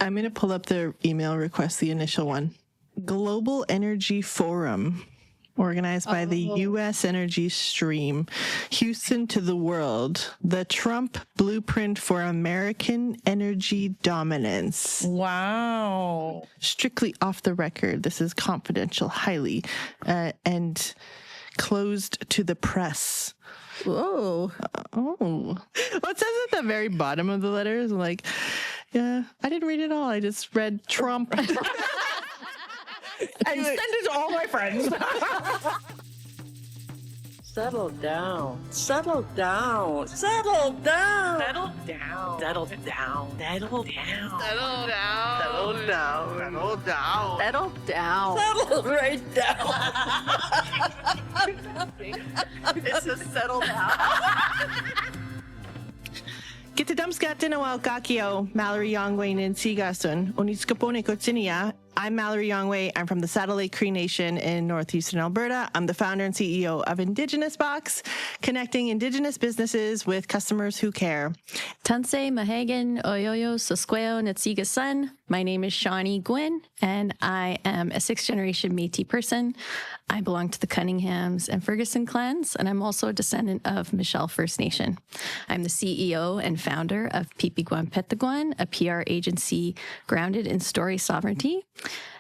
I'm going to pull up the email request, the initial one. Global Energy Forum, organized by the U.S. Energy Stream. Houston to the world. The Trump blueprint for American energy dominance. Wow. Strictly off the record. This is confidential, highly, and closed to the press. Whoa. Well, it says at the very bottom of the letters, like, yeah, I didn't read it all. I just read Trump. And send it to all my friends. Settle down. Settle down. Settle down. Settle down. Settle down. Settle down. Settle down. Settle down. Settle down. Settle down. Settle right down. It's a settle down. Kitadamskatin Kakio, Mallory Yongway Ninsigasun, Oniskapone Kotsinia. I'm Mallory Yongway. I'm from the Saddle Lake Cree Nation in North Houston, Alberta. I'm the founder and CEO of Indigenous Box, connecting Indigenous businesses with customers who care. Tansei Mahagan Oyoyo Sosqueo Natsiga Sun. My name is Shawnee Gwynn, and I am a 6th-generation Métis person. I belong to the Cunninghams and Ferguson clans, and I'm also a descendant of Michelle First Nation. I'm the CEO and founder of Pipiguan Petaguan, a PR agency grounded in story sovereignty.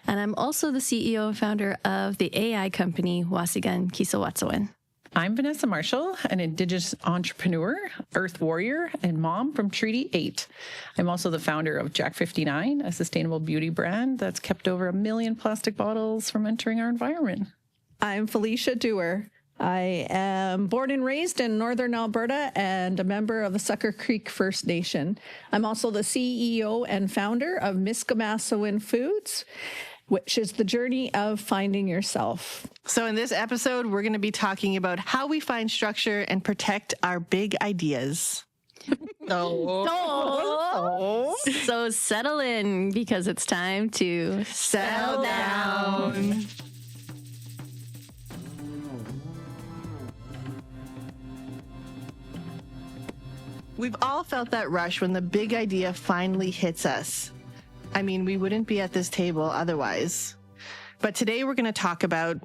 And I'm also the CEO and founder of the AI company Wasigan Kisawatsawan. I'm Vanessa Marshall, an Indigenous entrepreneur, earth warrior, and mom from Treaty 8. I'm also the founder of Jack 59, a sustainable beauty brand that's kept over 1 million plastic bottles from entering our environment. I'm Felicia Dewar. I am born and raised in Northern Alberta and a member of the Sucker Creek First Nation. I'm also the CEO and founder of Miskamassawin Foods, which is the journey of finding yourself. So in this episode, we're going to be talking about how we find structure and protect our big ideas. So settle in, because it's time to Settle down. We've all felt that rush when the big idea finally hits us. I mean, we wouldn't be at this table otherwise. But today we're going to talk about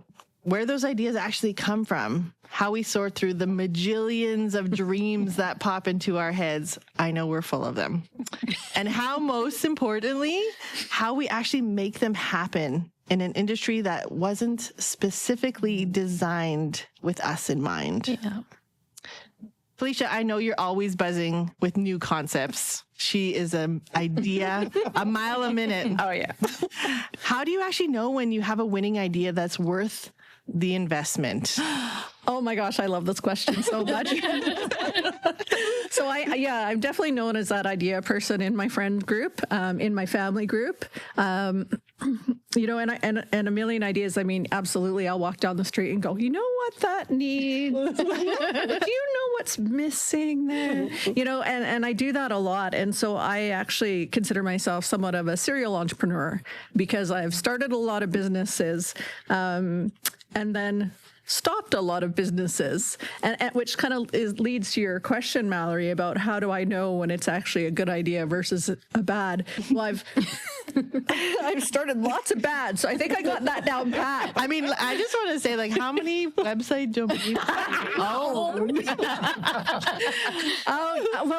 where those ideas actually come from, how we sort through the majillions of dreams that pop into our heads. I know we're full of them. And how, most importantly, how we actually make them happen in an industry that wasn't specifically designed with us in mind. Yeah. Felicia, I know you're always buzzing with new concepts. She is an idea a mile a minute. Oh, yeah. How do you actually know when you have a winning idea that's worth the investment? Oh my gosh, I love this question so much. So I'm definitely known as that idea person in my friend group, in my family group. And a million ideas. I mean, absolutely. I'll walk down the street and go, you know what that needs? Do you know what's missing there? And I do that a lot. And so I actually consider myself somewhat of a serial entrepreneur, because I've started a lot of businesses, and then stopped a lot of businesses, and which kind of leads to your question, Mallory, about how do I know when it's actually a good idea versus a bad? Well, I've started lots of bad, so I think I got that down pat. I mean, I just want to say, like, how many website domains? Well,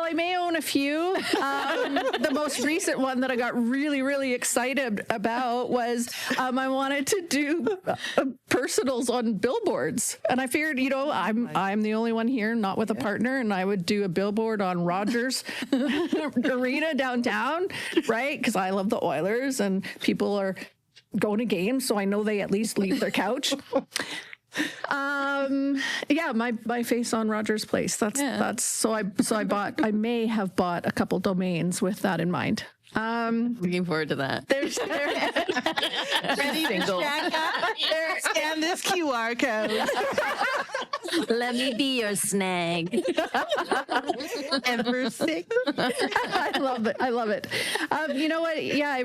I may own a few. The most recent one that I got really, really excited about was I wanted to do personals on billboards. And I figured, I'm the only one here not with a partner, and I would do a billboard on Rogers Arena downtown, right? Because I love the Oilers and people are going to games, so I know they at least leave their couch. My face on Rogers Place. That's so I may have bought a couple domains with that in mind. Looking forward to that. Ready to check out? Scan this QR code. Let me be your snag. Ever sick? I love it. You know what? Yeah,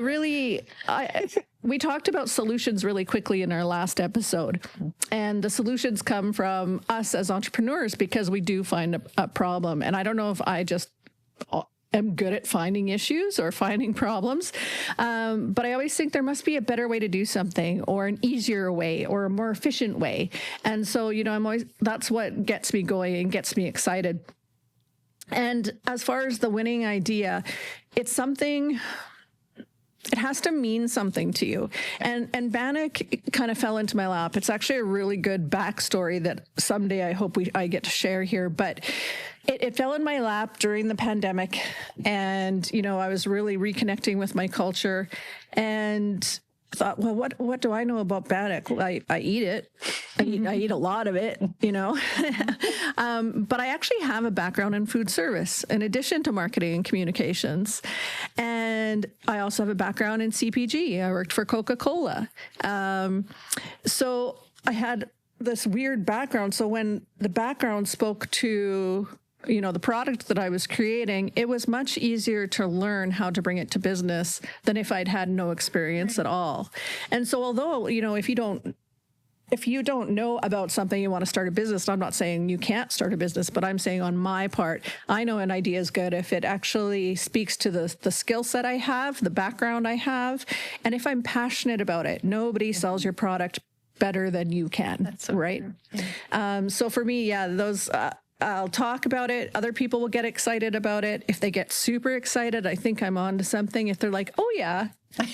we talked about solutions really quickly in our last episode, and the solutions come from us as entrepreneurs because we do find a problem. And I don't know if I just am good at finding issues or finding problems. But I always think there must be a better way to do something, or an easier way, or a more efficient way. And so, that's what gets me going and gets me excited. And as far as the winning idea, it's something, it has to mean something to you. And Bannock kind of fell into my lap. It's actually a really good backstory that someday I hope I get to share here. But it fell in my lap during the pandemic. And, I was really reconnecting with my culture and thought, well, what do I know about Bannock? Well, I eat it. I eat a lot of it, but I actually have a background in food service in addition to marketing and communications. And I also have a background in CPG. I worked for Coca-Cola. So I had this weird background. So when the background spoke to the product that I was creating, it was much easier to learn how to bring it to business than if I'd had no experience at all. And so although, if you don't know about something, you want to start a business, I'm not saying you can't start a business, but I'm saying on my part, I know an idea is good if it actually speaks to the skill set I have, the background I have, and if I'm passionate about it. Nobody sells your product better than you can. That's so right? So for me, those... I'll talk about it. Other people will get excited about it. If they get super excited, I think I'm on to something. If they're like, oh, yeah. Oh,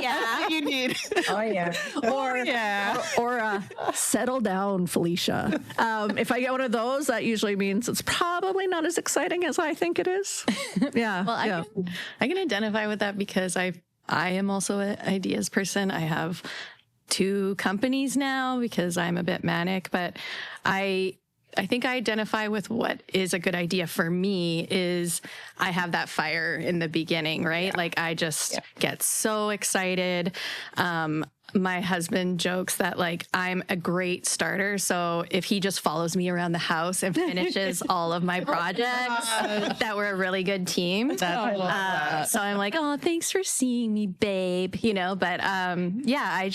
yeah. You need. Oh, yeah. Or settle down, Felicia. If I get one of those, that usually means it's probably not as exciting as I think it is. Yeah. Well, I can identify with that because I am also an ideas person. I have 2 companies now because I'm a bit manic, but I think I identify with what is a good idea for me is I have that fire in the beginning, right? Yeah. Like I just get so excited. My husband jokes that like I'm a great starter. So if he just follows me around the house and finishes all of my projects, that we're a really good team. So I'm like, oh, thanks for seeing me, babe. But I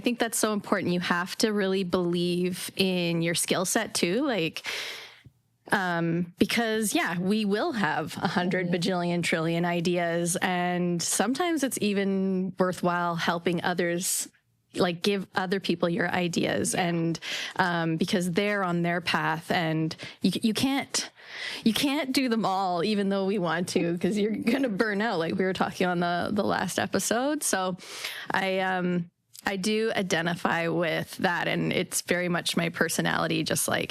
think that's so important. You have to really believe in your skill set too. Like, because we will have 100 bajillion trillion ideas, and sometimes it's even worthwhile helping others, like give other people your ideas, and because they're on their path, and you can't do them all, even though we want to, because you're gonna burn out, like we were talking on the last episode. So I do identify with that, and it's very much my personality,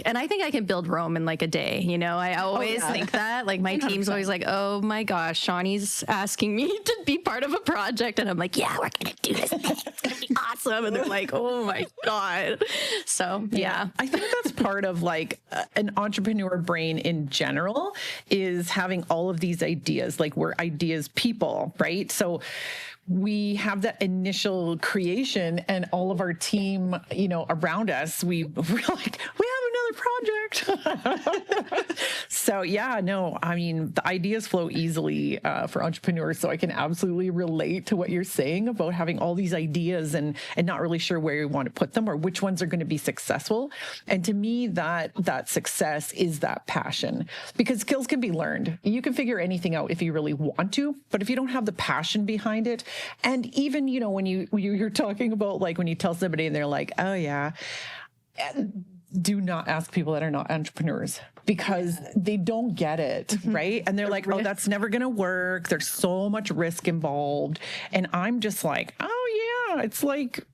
and I think I can build Rome in like a day, I always think that, like my team's always like, oh my gosh, Shawnee's asking me to be part of a project, and I'm like, yeah, we're going to do this, it's going to be awesome, and they're like, oh my God. So, yeah. I think that's part of like an entrepreneur brain in general is having all of these ideas, like we're ideas people, right? So we have that initial creation and all of our team, around us, we're like, we have another project. So the ideas flow easily for entrepreneurs. So I can absolutely relate to what you're saying about having all these ideas and not really sure where you want to put them or which ones are going to be successful. And to me, that success is that passion, because skills can be learned. You can figure anything out if you really want to, but if you don't have the passion behind it, and even, when you're talking about like when you tell somebody and they're like, oh yeah, do not ask people that are not entrepreneurs because they don't get it, right? And they're like, oh, that's never going to work. There's so much risk involved. And I'm just like, oh yeah, it's like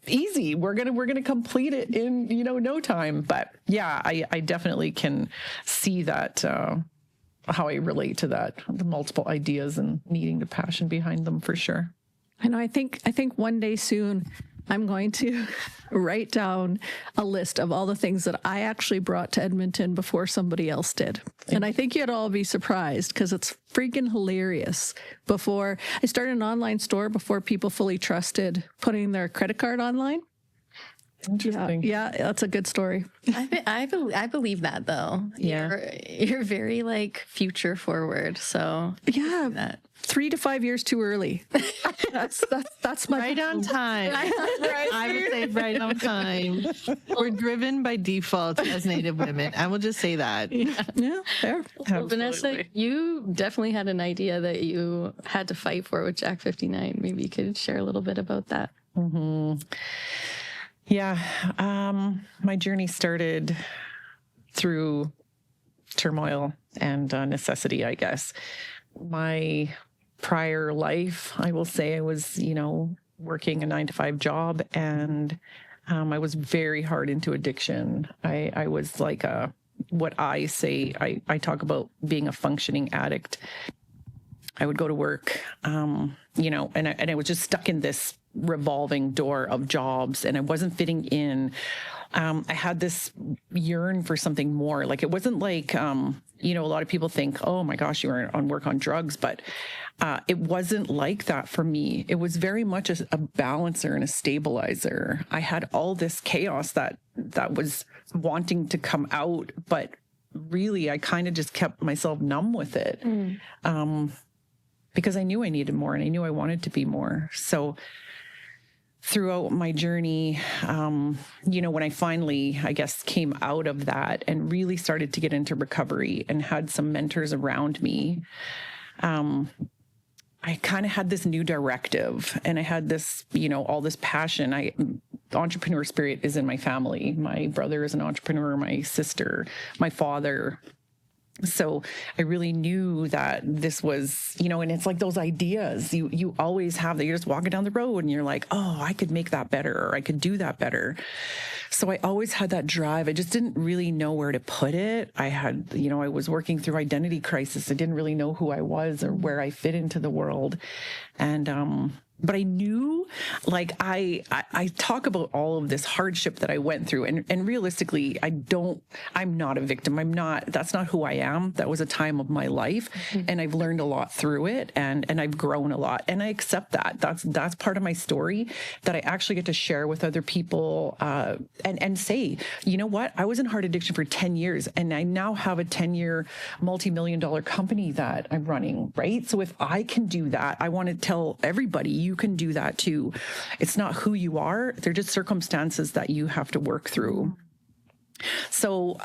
easy. We're going to complete it in, no time. But yeah, I definitely can see that, how I relate to that, the multiple ideas and needing the passion behind them for sure. I think one day soon I'm going to write down a list of all the things that I actually brought to Edmonton before somebody else did. And I think you'd all be surprised because it's freaking hilarious. Before I started an online store, before people fully trusted putting their credit card online. Interesting. Yeah, that's a good story. I believe that though. Yeah. You're very like future forward. So yeah, 3 to 5 years too early. That's my Right on time. I would say right on time. We're driven by default as Native women. I will just say that. yeah, fair. Well, Vanessa, you definitely had an idea that you had to fight for with Jack 59. Maybe you could share a little bit about that. Yeah. My journey started through turmoil and necessity, I guess. My prior life, I will say I was, working a 9-to-5 job, and I was very hard into addiction. I was like what I say, I talk about being a functioning addict. I would go to work, and I was just stuck in this revolving door of jobs, and I wasn't fitting in. I had this yearn for something more. Like, it wasn't like, a lot of people think, oh my gosh, you were on work on drugs, but it wasn't like that for me. It was very much a balancer and a stabilizer. I had all this chaos that was wanting to come out, but really I kind of just kept myself numb with it. Because I knew I needed more, and I knew I wanted to be more. So throughout my journey, when I finally, I guess, came out of that and really started to get into recovery and had some mentors around me, I kind of had this new directive, and I had this, all this passion. Entrepreneur spirit is in my family. My brother is an entrepreneur, my sister, my father. So I really knew that this was, and it's like those ideas you always have that you're just walking down the road and you're like, oh, I could make that better, or I could do that better. So I always had that drive. I just didn't really know where to put it. I had, I was working through identity crisis. I didn't really know who I was or where I fit into the world. And, but I knew, like, I talk about all of this hardship that I went through, and realistically, I'm not a victim. That's not who I am. That was a time of my life, and I've learned a lot through it, and I've grown a lot, and I accept that. That's part of my story that I actually get to share with other people, and say, you know what? I was in heart addiction for 10 years, and I now have a 10-year multi-million-dollar company that I'm running, right? So if I can do that, I want to tell everybody, you can do that too. It's not who you are. They're just circumstances that you have to work through. So,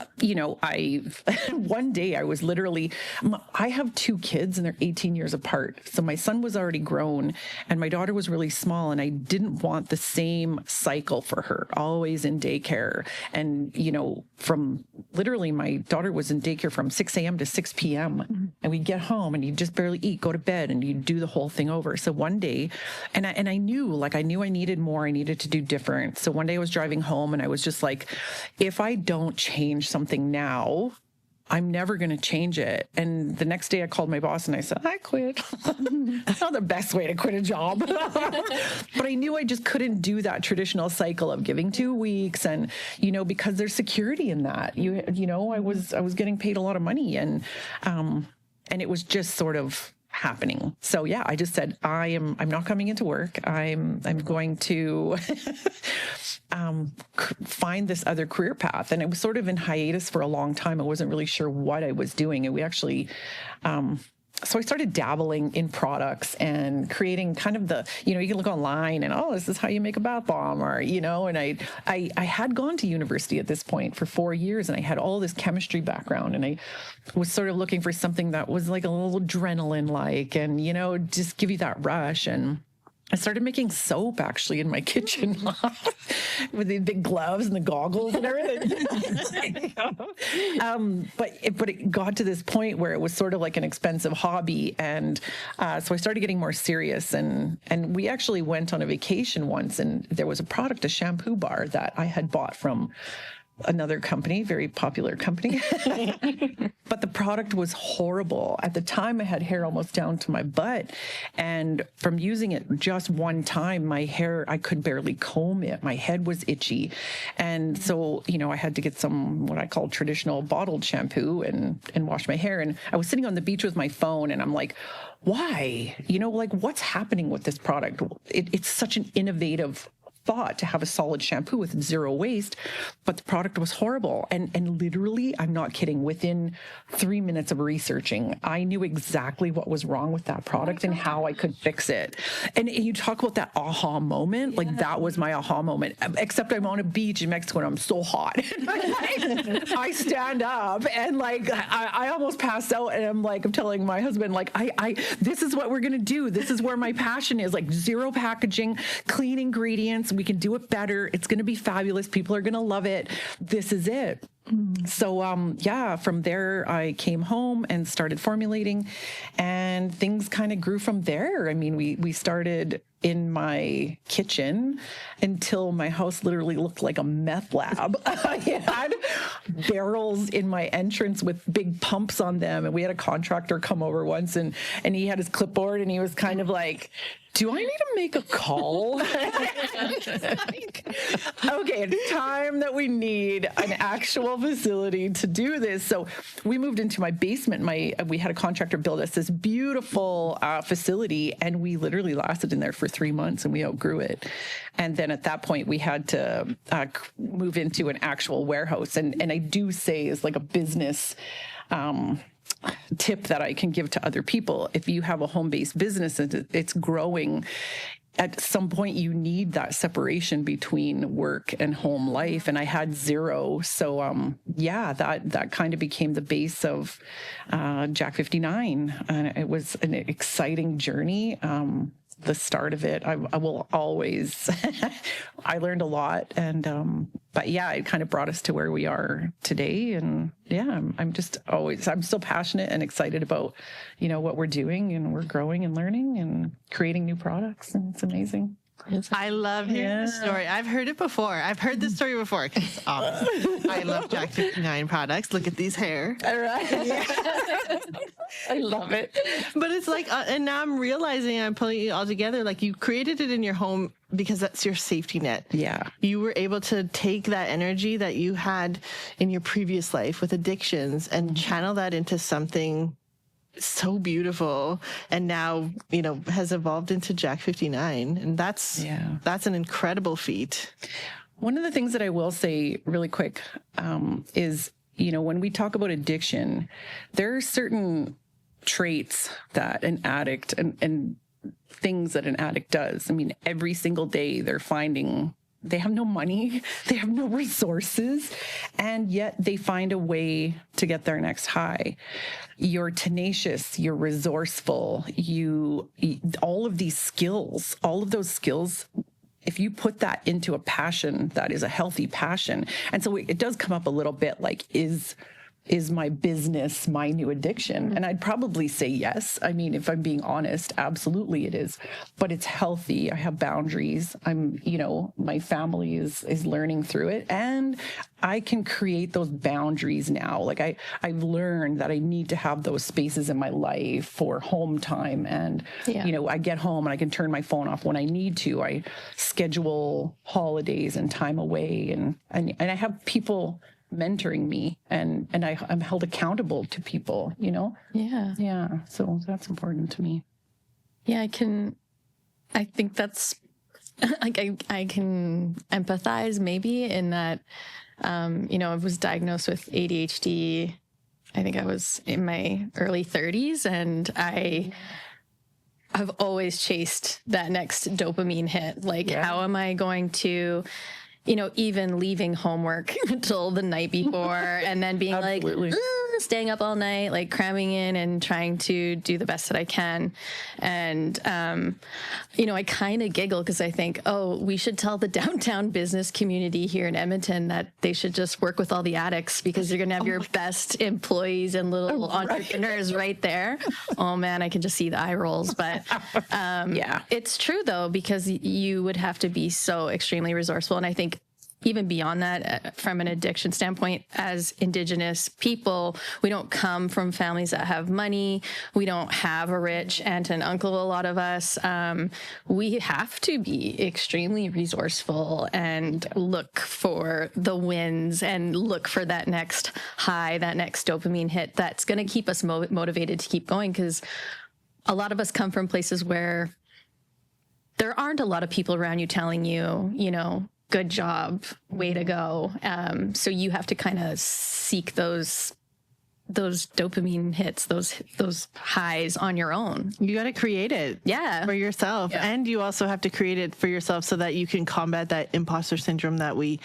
one day I was literally, I have 2 kids and they're 18 years apart. So my son was already grown and my daughter was really small, and I didn't want the same cycle for her, always in daycare. And, from literally my daughter was in daycare from 6 a.m. to 6 p.m. And we'd get home and you'd just barely eat, go to bed, and you'd do the whole thing over. So one day, and I knew I needed more, I needed to do different. So one day I was driving home and I was just like, if I don't change something now, I'm never going to change it. And the next day I called my boss and I said, I quit. That's not the best way to quit a job. But I knew I just couldn't do that traditional cycle of giving 2 weeks. And, because there's security in that, I was getting paid a lot of money, and it was just sort of happening. So yeah, I just said, I'm not coming into work. I'm going to find this other career path. And it was sort of in hiatus for a long time. I wasn't really sure what I was doing. And we actually, so I started dabbling in products and creating kind of the, you can look online and, oh, this is how you make a bath bomb, or, and I had gone to university at this point for 4 years, and I had all this chemistry background, and I was sort of looking for something that was like a little adrenaline-like, and, just give you that rush. And I started making soap actually in my kitchen with the big gloves and the goggles and everything. But it got to this point where it was sort of like an expensive hobby. And so I started getting more serious. And we actually went on a vacation once, and there was a shampoo bar that I had bought from another company, very popular company. But the product was horrible. At the time, I had hair almost down to my butt. And from using it just one time, my hair, I could barely comb it. My head was itchy. And so, I had to get some, what I call traditional bottled shampoo and wash my hair. And I was sitting on the beach with my phone, and I'm like, why? What's happening with this product? It's such an innovative thought to have a solid shampoo with zero waste, but the product was horrible. And literally, I'm not kidding, within 3 minutes of researching, I knew exactly what was wrong with that product and how I could fix it. And you talk about that aha moment, like that was my aha moment, except I'm on a beach in Mexico and I'm so hot. I stand up and like, I almost passed out, and I'm telling my husband, like, this is what we're going to do. This is where my passion is, like zero packaging, clean ingredients. We can do it better. It's going to be fabulous. People are going to love it. This is it. So, from there, I came home and started formulating, and things kind of grew from there. I mean, we started in my kitchen until my house literally looked like a meth lab. I had barrels in my entrance with big pumps on them, and we had a contractor come over once, and he had his clipboard, and he was kind of like, do I need to make a call? Okay, it's time that we need an actual facility to do this. So we moved into my basement. We had a contractor build us this beautiful facility, and we literally lasted in there for 3 months, and we outgrew it. And then at that point, we had to move into an actual warehouse. And I do say is like a business tip that I can give to other people. If you have a home-based business and it's growing, at some point you need that separation between work and home life. And I had zero. So that kind of became the base of Jack 59. And it was an exciting journey. The start of it, I will always, I learned a lot. And, but yeah, it kind of brought us to where we are today. And yeah, I'm so passionate and excited about, what we're doing, and we're growing and learning and creating new products. And it's amazing. I love hearing the story. I've heard it before. I've heard this story before. 'Cause it's awesome. I love Jack 59 products. Look at these hair. All right. Yeah. I love it. But it's like, and now I'm realizing, I'm pulling it all together. Like, you created it in your home because that's your safety net. Yeah. You were able to take that energy that you had in your previous life with addictions and channel that into something so beautiful, and now has evolved into Jack 59, and that's an incredible feat. One of the things that I will say really quick is, when we talk about addiction, there are certain traits that an addict and things that an addict does. I mean, every single day they're finding they have no money, they have no resources, and yet they find a way to get their next high. You're tenacious, you're resourceful, all of these skills, all of those skills, if you put that into a passion that is a healthy passion. And so it does come up a little bit like, is my business my new addiction? And I'd probably say yes. I mean, if I'm being honest, absolutely it is. But it's healthy. I have boundaries. My family is learning through it, and I can create those boundaries now. Like I've learned that I need to have those spaces in my life for home time. And, I get home and I can turn my phone off when I need to. I schedule holidays and time away, and I have people mentoring me, and I'm held accountable to people, Yeah. So that's important to me. Yeah, I think that's like, I can empathize maybe in that, I was diagnosed with ADHD. I think I was in my early 30s, and I've always chased that next dopamine hit. Like, how am I going to, even leaving homework until the night before and then being like, staying up all night, like cramming in and trying to do the best that I can. And, I kind of giggle because I think, we should tell the downtown business community here in Edmonton that they should just work with all the addicts, because you're going to have your best employees and little entrepreneurs right there. Oh man, I can just see the eye rolls. But it's true though, because you would have to be so extremely resourceful. And I think even beyond that, from an addiction standpoint, as Indigenous people, we don't come from families that have money. We don't have a rich aunt and uncle, a lot of us. We have to be extremely resourceful and look for the wins and look for that next high, that next dopamine hit that's going to keep us motivated to keep going. Because a lot of us come from places where there aren't a lot of people around you telling you, you know, good job, way to go. So you have to kind of seek those dopamine hits, those highs on your own. You got to create it for yourself. Yeah. And you also have to create it for yourself so that you can combat that imposter syndrome that we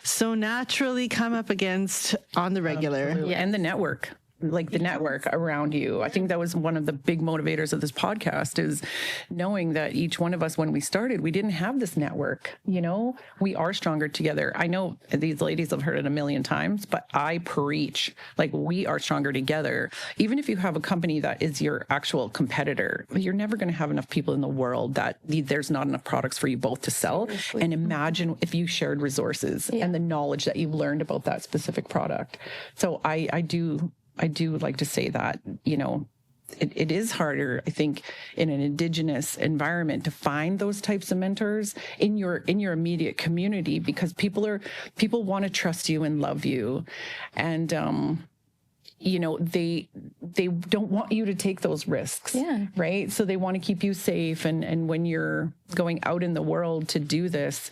so naturally come up against on the regular. Yeah. And the network. Like the network around you. I think that was one of the big motivators of this podcast, is knowing that each one of us, when we started, we didn't have this network. You know, we are stronger together. I know these ladies have heard it a million times, but I preach, like, we are stronger together. Even if you have a company that is your actual competitor, you're never going to have enough people in the world that there's not enough products for you both to sell. And imagine if you shared resources and the knowledge that you've learned about that specific product. So I do like to say that, you know, it is harder, I think, in an Indigenous environment to find those types of mentors in your immediate community, because people want to trust you and love you. And, you know, they don't want you to take those risks. Yeah. Right. So they want to keep you safe. And when you're going out in the world to do this,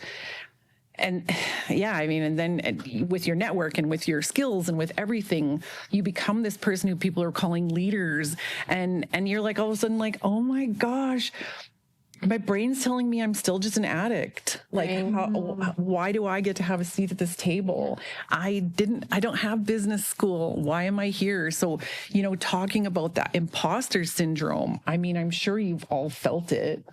and yeah, I mean, and then with your network and with your skills and with everything, you become this person who people are calling leaders. And you're like, all of a sudden, like, oh my gosh, my brain's telling me I'm still just an addict. Like, why do I get to have a seat at this table? I don't have business school. Why am I here? So, you know, talking about that imposter syndrome, I mean, I'm sure you've all felt it.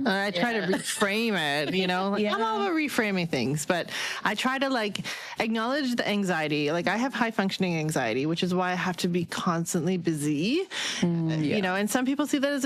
I try to reframe it, you know. Like, I'm all about reframing things, but I try to like acknowledge the anxiety. Like, I have high functioning anxiety, which is why I have to be constantly busy. You know, and some people see that as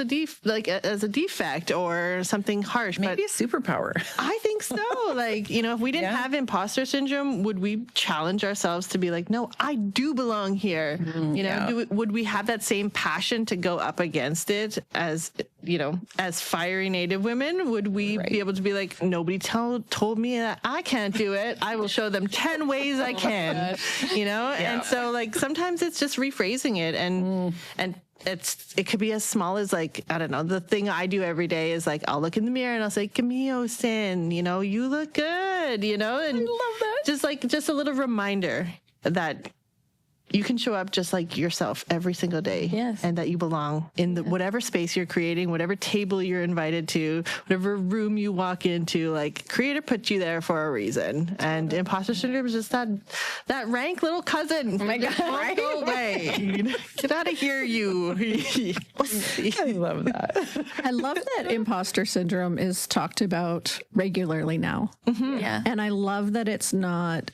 a defect or something harsh. Maybe but a superpower. I think so. Like, you know, if we didn't have imposter syndrome, would we challenge ourselves to be like, no, I do belong here? You know, would we have that same passion to go up against it as, you know, as fiery Native women? Would we be able to be like, nobody told me that I can't do it. I will show them 10 ways I can, you know? And so like, sometimes it's just rephrasing it and it could be as small as like, I don't know, the thing I do every day is like, I'll look in the mirror and I'll say, Camille Sin, you know, you look good, you know? And I love that. Just a little reminder that you can show up just like yourself every single day. Yes. And that you belong in the whatever space you're creating, whatever table you're invited to, whatever room you walk into. Like, Creator put you there for a reason. And imposter syndrome is just that rank little cousin. Oh my God. Won't go away. Get out of here, you. I love that. I love that imposter syndrome is talked about regularly now. Yeah. And I love that it's not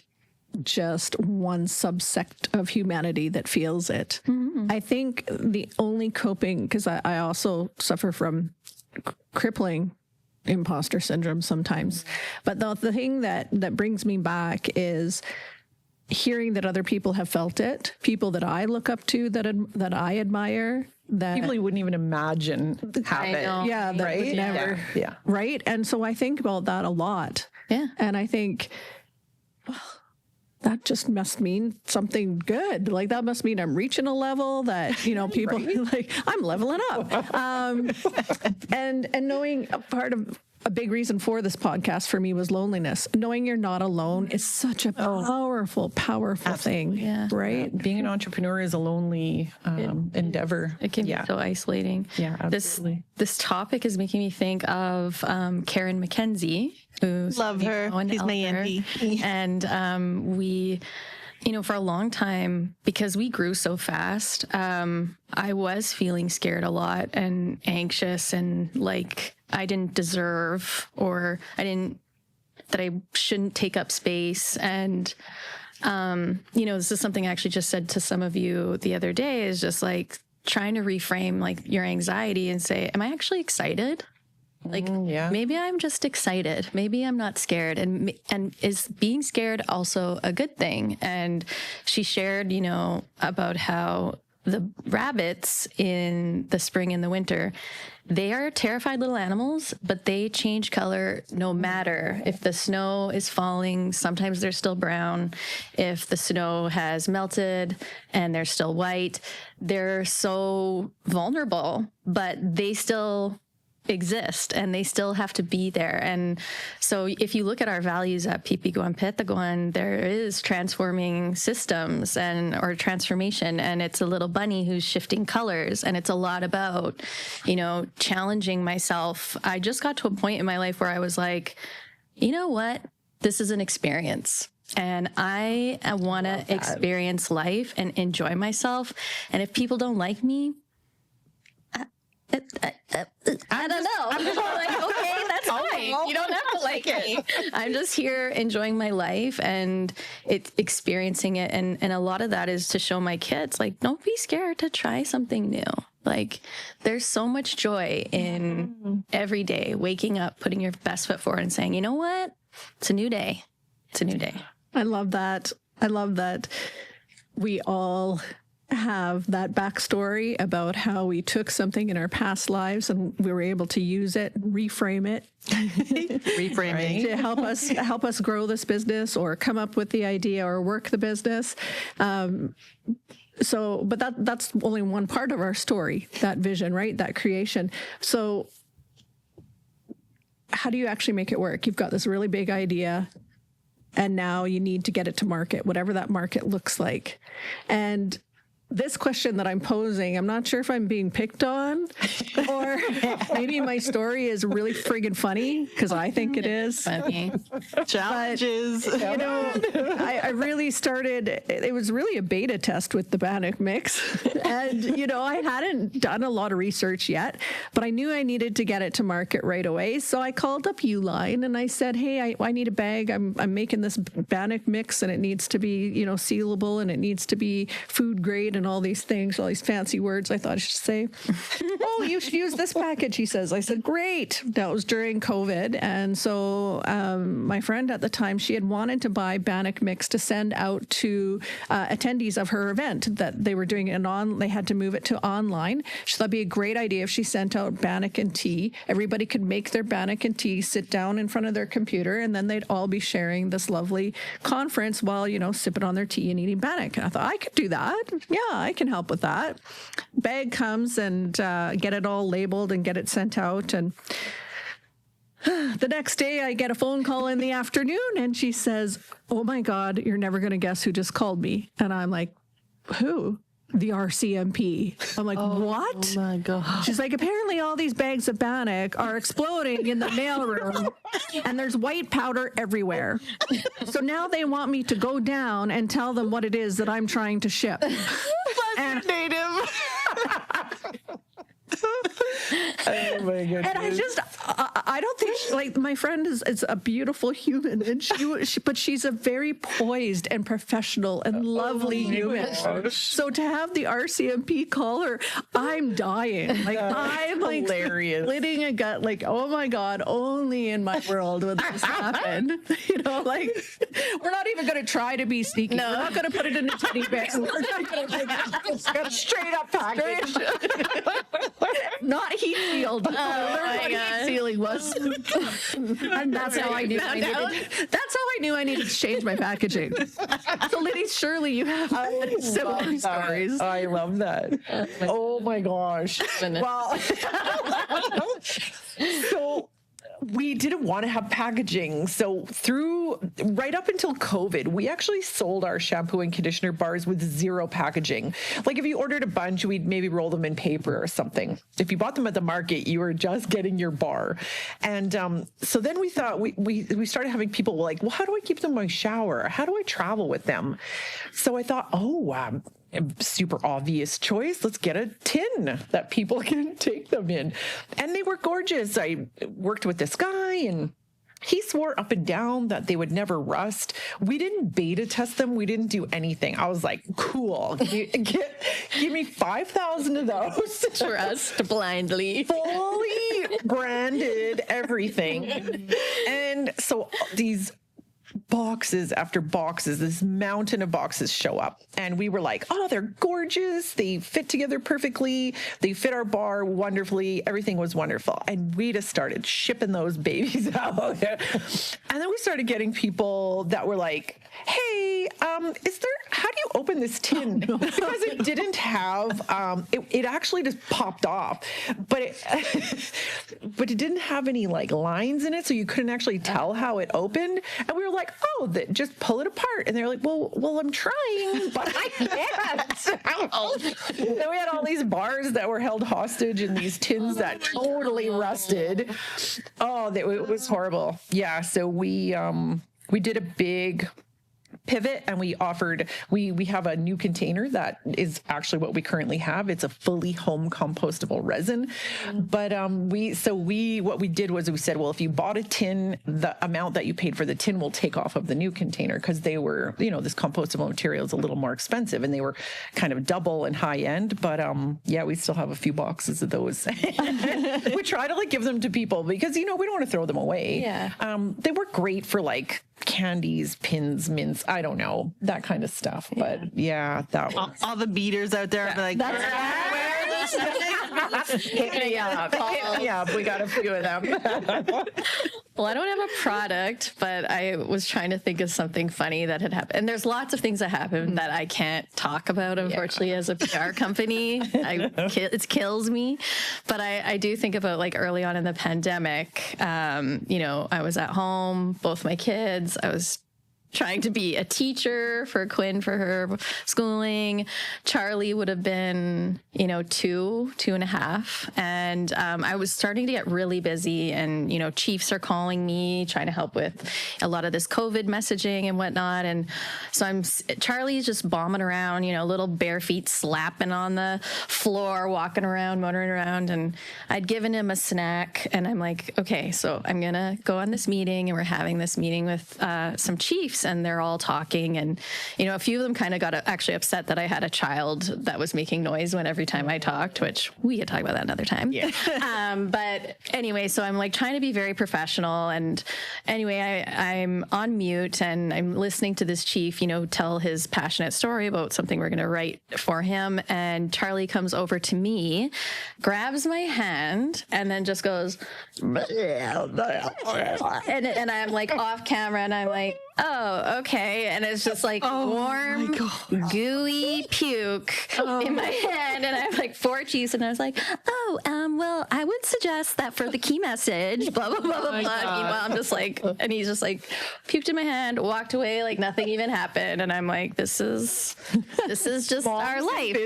just one subsect of humanity that feels it. I think the only coping, because I also suffer from crippling imposter syndrome sometimes, but the thing that brings me back is hearing that other people have felt it, people that I look up to, that I admire, that People you wouldn't even imagine have it. yeah, that Right? would never, Yeah. right? And so I think about that a lot. Yeah. And I think, well, that just must mean something good. Like, that must mean I'm reaching a level that, you know, people like, I'm leveling up. And knowing a big reason for this podcast for me was loneliness. Knowing you're not alone is such a powerful thing. Yeah. Right. Being an entrepreneur is a lonely endeavor. It can be so isolating. Yeah, absolutely. This topic is making me think of Karen McKenzie, who's Love her. She's my auntie. And we, you know, for a long time, because we grew so fast, I was feeling scared a lot and anxious and like I didn't deserve, or that I shouldn't take up space. And, you know, this is something I actually just said to some of you the other day, is just like trying to reframe like your anxiety and say, am I actually excited? Like, maybe I'm just excited. Maybe I'm not scared. And is being scared also a good thing? And she shared, you know, about how the rabbits in the spring and the winter, they are terrified little animals, but they change color no matter if the snow is falling. Sometimes they're still brown. If the snow has melted and they're still white, they're so vulnerable, but they still exist and they still have to be there. And so if you look at our values at Pipiguan Petaguan, there is transforming systems or transformation, and it's a little bunny who's shifting colors, and it's a lot about, challenging myself. I just got to a point in my life where I was like, you know what? This is an experience. And I want to experience life and enjoy myself. And if people don't like me, I don't know. I'm just like, okay, that's fine. You don't have to like me. I'm just here enjoying my life and experiencing it. And a lot of that is to show my kids, like, don't be scared to try something new. Like, there's so much joy in every day, waking up, putting your best foot forward and saying, you know what? It's a new day. It's a new day. I love that. I love that we all have that backstory about how we took something in our past lives and we were able to use it, reframe it, Reframing. to help us grow this business or come up with the idea or work the business. But that's only one part of our story, that vision, right? That creation. So how do you actually make it work? You've got this really big idea, and now you need to get it to market, whatever that market looks like. And this question that I'm posing, I'm not sure if I'm being picked on or maybe my story is really friggin' funny, because I think it is. Funny. Challenges. I really started, it was really a beta test with the Bannock mix. And, I hadn't done a lot of research yet, but I knew I needed to get it to market right away. So I called up Uline and I said, hey, I need a bag. I'm making this Bannock mix and it needs to be, sealable and it needs to be food grade and all these things, all these fancy words I thought I should say. Oh, you should use this package, he says. I said, great. That was during COVID. And so my friend at the time, she had wanted to buy Bannock mix to send out to attendees of her event that they were doing it they had to move it to online. She thought it'd be a great idea if she sent out Bannock and tea. Everybody could make their Bannock and tea, sit down in front of their computer, and then they'd all be sharing this lovely conference while, sipping on their tea and eating Bannock. And I thought, I could do that. Yeah, I can help with that. Bag comes and get it all labeled and get it sent out. And the next day I get a phone call in the afternoon and she says, oh my God, you're never going to guess who just called me. And I'm like, who? The RCMP. I'm like, what? Oh my God. She's like, apparently all these bags of Bannock are exploding in the mailroom and there's white powder everywhere. So now they want me to go down and tell them what it is that I'm trying to ship. And native. Oh my goodness. And I don't think my friend is a beautiful human, and but she's a very poised and professional and lovely human. So to have the RCMP call her, I'm dying. I'm hilarious. splitting a gut. Like, oh my God, only in my world would this happen. We're not even going to try to be sneaky. No. We're not going to put it in a teddy bear. We're not going to straight up package. Not heat sealed. Oh my God. Heat sealing was. And that's how I knew I needed to change my packaging. So Liddy, surely you have similar stories. I love that. Oh my gosh. Well, so we didn't want to have packaging. So right up until COVID, we actually sold our shampoo and conditioner bars with zero packaging. Like if you ordered a bunch, we'd maybe roll them in paper or something. If you bought them at the market, you were just getting your bar. And so then we thought, we started having people like, well, how do I keep them in my shower? How do I travel with them? So I thought, super obvious choice. Let's get a tin that people can take them in. And they were gorgeous. I worked with this guy and he swore up and down that they would never rust. We didn't beta test them. We didn't do anything. I was like, cool. Give me 5,000 of those. Trust blindly. Fully branded everything. And so these boxes after boxes, this mountain of boxes show up. And we were like, oh, they're gorgeous. They fit together perfectly. They fit our bar wonderfully. Everything was wonderful. And we just started shipping those babies out. And then we started getting people that were like, hey, how do you open this tin? Because it didn't have, it actually just popped off, but it didn't have any like lines in it, so you couldn't actually tell how it opened. And we were like, oh, just pull it apart. And they were like, well, I'm trying, but I can't. Then we had all these bars that were held hostage in these tins that totally rusted. Oh, it was horrible. Yeah, so we did a big pivot, and we have a new container that is actually what we currently have. It's a fully home compostable resin. But what we did was we said, well, if you bought a tin, the amount that you paid for the tin will take off of the new container, because they were, this compostable material is a little more expensive, and they were kind of double and high end. But yeah, we still have a few boxes of those. We try to give them to people because, we don't want to throw them away. Yeah. They work great for candies, pins, mints, I don't know, that kind of stuff. But yeah, that was All the beaters out there are like, hit me up. Hit me up. We got a few of them. Well, I don't have a product, but I was trying to think of something funny that had happened. And there's lots of things that happened that I can't talk about, unfortunately, as a PR company. It kills me. But I do think about early on in the pandemic, I was at home, both my kids, I was trying to be a teacher for Quinn for her schooling. Charlie would have been, 2.5. And I was starting to get really busy, and, chiefs are calling me, trying to help with a lot of this COVID messaging and whatnot. And so Charlie's just bombing around, little bare feet slapping on the floor, walking around, motoring around. And I'd given him a snack, and I'm like, okay, so I'm going to go on this meeting, and we're having this meeting with some chiefs, and they're all talking. And, a few of them kind of got actually upset that I had a child that was making noise every time I talked, which we could talk about that another time. Yeah. But anyway, so I'm trying to be very professional. And anyway, I'm on mute, and I'm listening to this chief, tell his passionate story about something we're going to write for him. And Charlie comes over to me, grabs my hand, and then just goes, and I'm off camera, and I'm like, oh, okay. And it's just warm, gooey puke in my hand. And I have 4 cheese. And I was like, well, I would suggest that for the key message, blah, blah, blah, blah, blah. Meanwhile, I'm just and he's just puked in my hand, walked away like nothing even happened. And I'm like, this is just our life.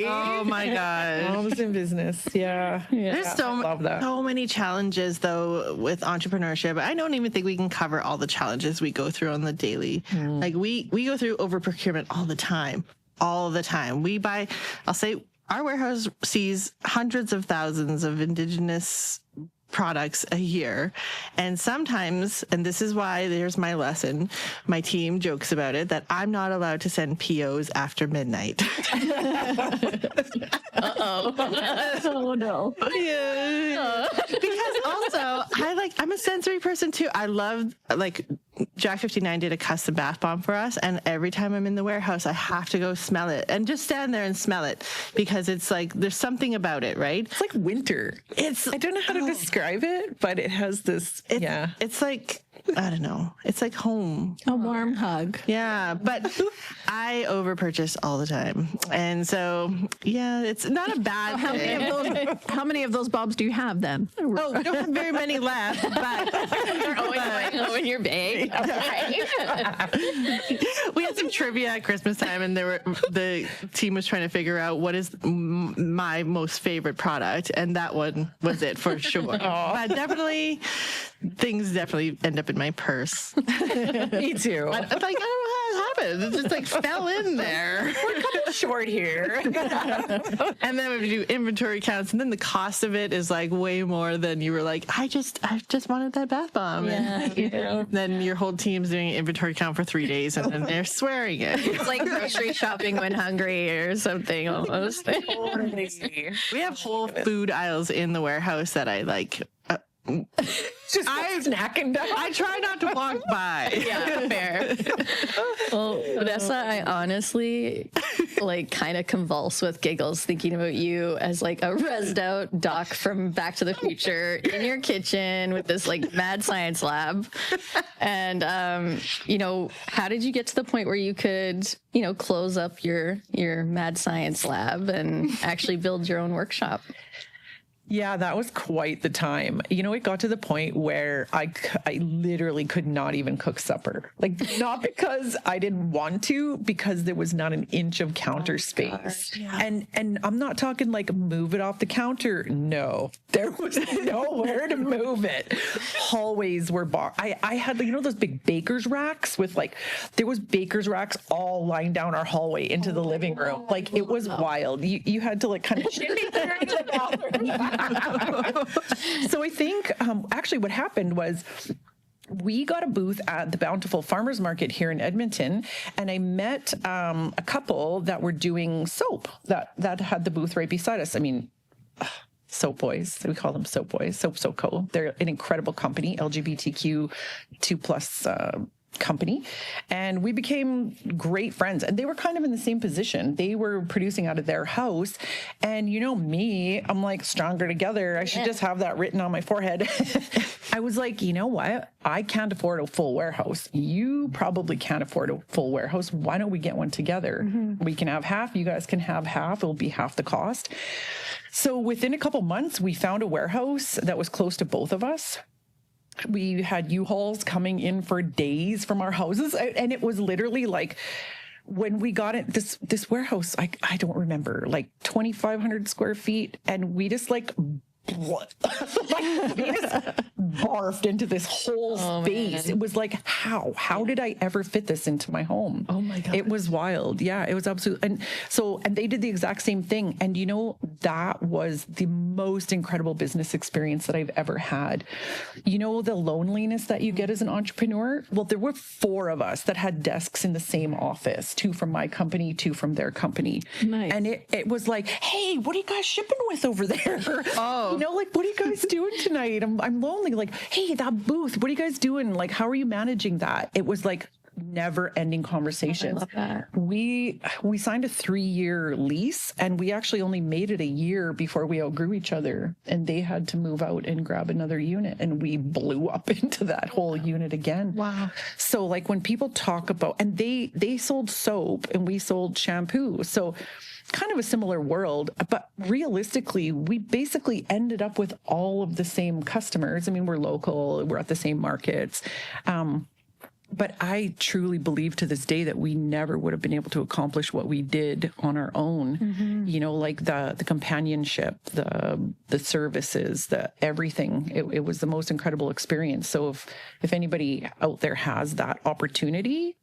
oh my God. Mom's in business. Yeah. There's so many challenges though with entrepreneurship. I don't even think we can cover all the challenges we go through on the daily. We go through over procurement all the time. We buy, I'll say our warehouse sees hundreds of thousands of Indigenous products a year. And sometimes, and this is why there's my lesson, my team jokes about it, that I'm not allowed to send POs after midnight. Oh no. Yeah. Because also I'm a sensory person too. I love Jack 59 did a custom bath bomb for us, and every time I'm in the warehouse I have to go smell it and just stand there and smell it, because it's there's something about it, right? It's like winter. I don't know how to describe it, but it has this it's I don't know. It's like home. A warm hug. Yeah, but I overpurchase all the time. And so, yeah, it's not a bad thing. How many of those bombs do you have then? Oh, we don't have very many left, but They're always going home in your bag. we had some trivia at Christmas time, and the team was trying to figure out what is my most favorite product, and that one was it for sure. But definitely, things definitely end up in my purse. Me too. I don't know how it happened. It just fell in there. We're coming short here. And then we do inventory counts, and then the cost of it is way more than you were I just wanted that bath bomb. Yeah. And, then your whole team's doing an inventory count for 3 days, and then they're swearing it. It's like grocery shopping when hungry or something almost. We have whole food aisles in the warehouse that I Just snacking down. I try not to walk by. Yeah, fair. Well, Vanessa, I honestly like kind of convulse with giggles thinking about you as like a rezzed out doc from Back to the Future in your kitchen with this like mad science lab. And how did you get to the point where you could, close up your mad science lab and actually build your own workshop? Yeah, that was quite the time. It got to the point where I literally could not even cook supper. Like, not because I didn't want to, because there was not an inch of counter space. Yeah. And I'm not talking like move it off the counter. No, there was nowhere to move it. Hallways were I had, those big baker's racks with there was baker's racks all lying down our hallway into the living room. Like, it was wild. You had to kind of shimmy there into the bathroom. So I think actually what happened was we got a booth at the Bountiful Farmers Market here in Edmonton, and I met a couple that were doing soap that had the booth right beside us. I mean, Soap Boys, we call them Soap Boys, Soap So Co. They're an incredible company, LGBTQ2+ company, and we became great friends. And they were kind of in the same position. They were producing out of their house, and me, I'm like, stronger together. I should just have that written on my forehead. I was like, you know what? I can't afford a full warehouse. You probably can't afford a full warehouse. Why don't we get one together? Mm-hmm. We can have half. You guys can have half. It'll be half the cost. So within a couple months, we found a warehouse that was close to both of us. We had U-Hauls coming in for days from our houses. And it was literally like, when we got it, this warehouse, I don't remember, 2,500 square feet. And we just we just barfed into this whole space. Man. It was like, how did I ever fit this into my home? Oh my God. It was wild. Yeah, it was absolutely. And they did the exact same thing. And that was the most incredible business experience that I've ever had. The loneliness that you get as an entrepreneur? Well, there were 4 of us that had desks in the same office, 2 from my company, 2 from their company. Nice. And it was like, hey, what are you guys shipping with over there? Oh. What are you guys doing tonight? I'm lonely. Hey, that booth, what are you guys doing? How are you managing that? It was never-ending conversations. I love that. We signed a 3-year lease, and we actually only made it a year before we outgrew each other, and they had to move out and grab another unit, and we blew up into that whole unit again. Wow. So when people talk about, and they sold soap and we sold shampoo, so kind of a similar world, but realistically, we basically ended up with all of the same customers. I mean, we're local, we're at the same markets. But I truly believe to this day that we never would have been able to accomplish what we did on our own. Mm-hmm. The companionship, the services, the everything. It was the most incredible experience. So if anybody out there has that opportunity,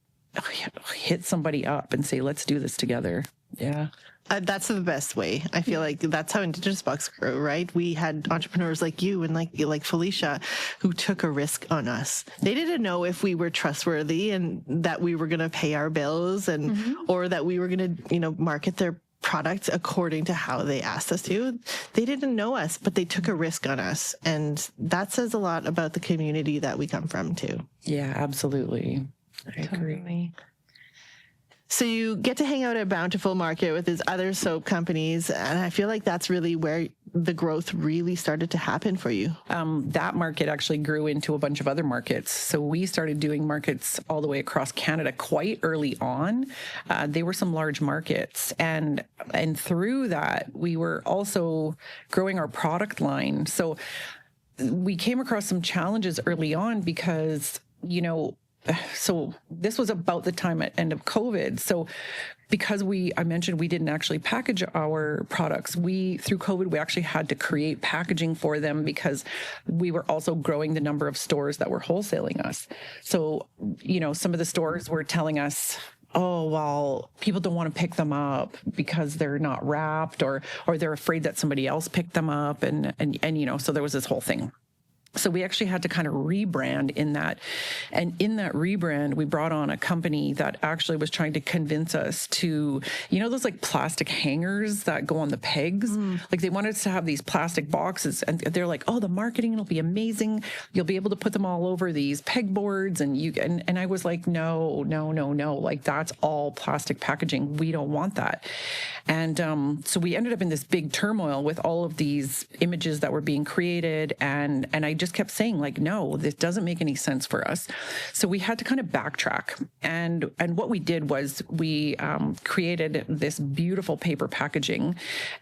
hit somebody up and say, let's do this together. Yeah. That's the best way. I feel like that's how Indigenous Bucks grew, right? We had entrepreneurs like you and like Felicia who took a risk on us. They didn't know if we were trustworthy and that we were going to pay our bills and or that we were going to, market their product according to how they asked us to. They didn't know us, but they took a risk on us. And that says a lot about the community that we come from too. Yeah, absolutely. I agree. So you get to hang out at Bountiful Market with these other soap companies, and I feel like that's really where the growth really started to happen for you. That market actually grew into a bunch of other markets. So we started doing markets all the way across Canada quite early on. They were some large markets, and through that, we were also growing our product line. So we came across some challenges early on because, so this was about the time at end of COVID. So because I mentioned we didn't actually package our products, through COVID, we actually had to create packaging for them because we were also growing the number of stores that were wholesaling us. So, some of the stores were telling us, oh, well, people don't want to pick them up because they're not wrapped or they're afraid that somebody else picked them up. And so there was this whole thing. So we actually had to kind of rebrand in that. And in that rebrand, we brought on a company that actually was trying to convince us to, those like plastic hangers that go on the pegs? Like they wanted us to have these plastic boxes, and they're like, oh, the marketing will be amazing. You'll be able to put them all over these pegboards. And I was like, no. Like that's all plastic packaging. We don't want that. And so we ended up in this big turmoil with all of these images that were being created. And I just kept saying like, no, this doesn't make any sense for us. So we had to kind of backtrack. And what we did was we created this beautiful paper packaging,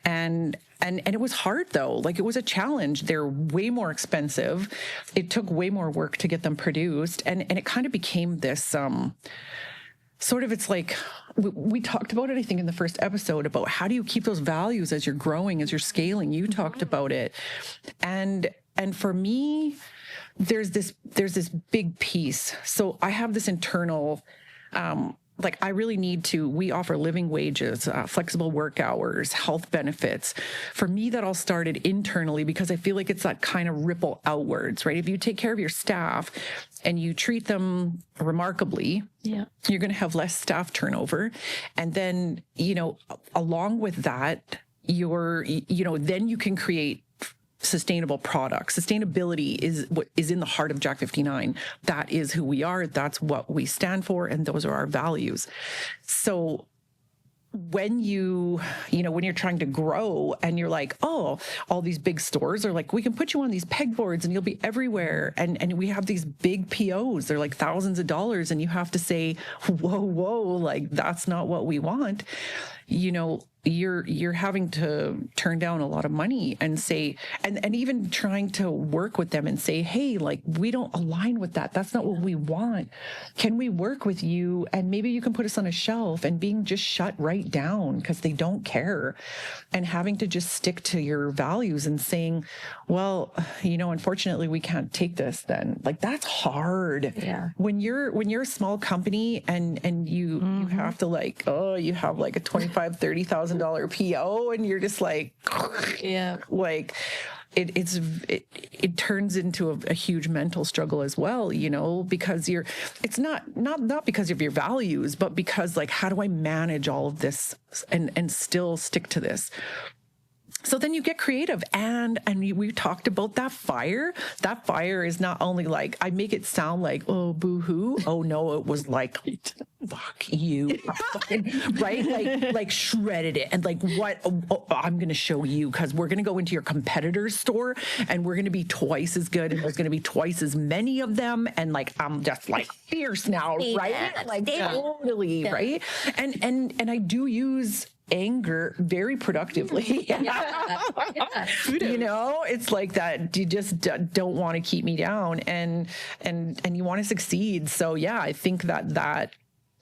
and it was hard though. Like it was a challenge. They're way more expensive. It took way more work to get them produced. And it kind of became this sort of, it's like, we talked about it, I think, in the first episode about how do you keep those values as you're growing, as you're scaling. You talked about it. And for me, there's this big piece. So I have this internal, I really need to, we offer living wages, flexible work hours, health benefits. For me, that all started internally because I feel like it's that kind of ripple outwards, right? If you take care of your staff and you treat them remarkably, you're going to have less staff turnover. And then, along with that, then you can create sustainable products. Sustainability is what is in the heart of Jack 59. That is who we are. That's what we stand for. And those are our values. So when when you're trying to grow and you're like, oh, all these big stores are like, we can put you on these pegboards and you'll be everywhere. And we have these big POs. They're like thousands of dollars. And you have to say, whoa, like that's not what we want. You're having to turn down a lot of money and say, and even trying to work with them and say, hey, like we don't align with that. That's not what we want. Can we work with you? And maybe you can put us on a shelf, and being just shut right down because they don't care, and having to just stick to your values and saying, well, unfortunately we can't take this then. Like that's hard. Yeah. When you're a small company and you have to you have like a $25,000-$30,000 PO and you're just like, like it turns into a huge mental struggle as well, because it's not because of your values, but because like, how do I manage all of this and still stick to this? So then you get creative, and we talked about that fire. That fire is not only like, I make it sound like, oh, boo-hoo. Oh no, it was like, fuck you, right? Like shredded it, and like what? Oh, I'm going to show you, because we're going to go into your competitor's store, and we're going to be twice as good, and there's going to be twice as many of them, and like I'm just like fierce now, right? Like totally, right? And I do use anger very productively. It's like that you just don't want to keep me down, and you want to succeed. So yeah, I think that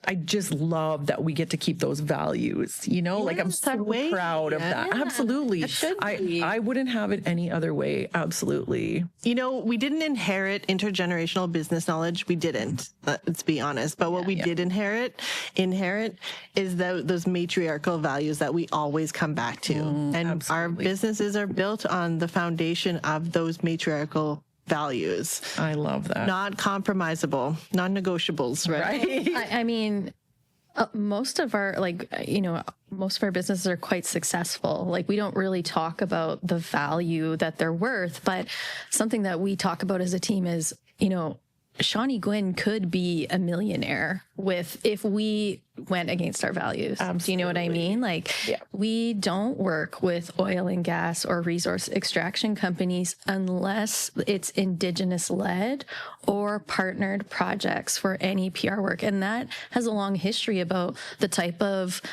I just love that we get to keep those values, like I'm so proud of that. Yeah, absolutely. I wouldn't have it any other way. Absolutely. We didn't inherit intergenerational business knowledge. We didn't, let's be honest. But what we did inherit is those matriarchal values that we always come back to. And absolutely. Our businesses are built on the foundation of those matriarchal values. I love that. Not compromisable, non-negotiables, right? I mean, most of our businesses are quite successful. Like we don't really talk about the value that they're worth, but something that we talk about as a team is, Shawnee Gwynn could be a millionaire if we went against our values. Absolutely. Do you know what I mean? Like, we don't work with oil and gas or resource extraction companies unless it's Indigenous led or partnered projects for any PR work. And that has a long history about the type of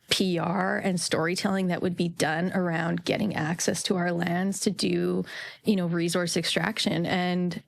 PR and storytelling that would be done around getting access to our lands to do, resource extraction. And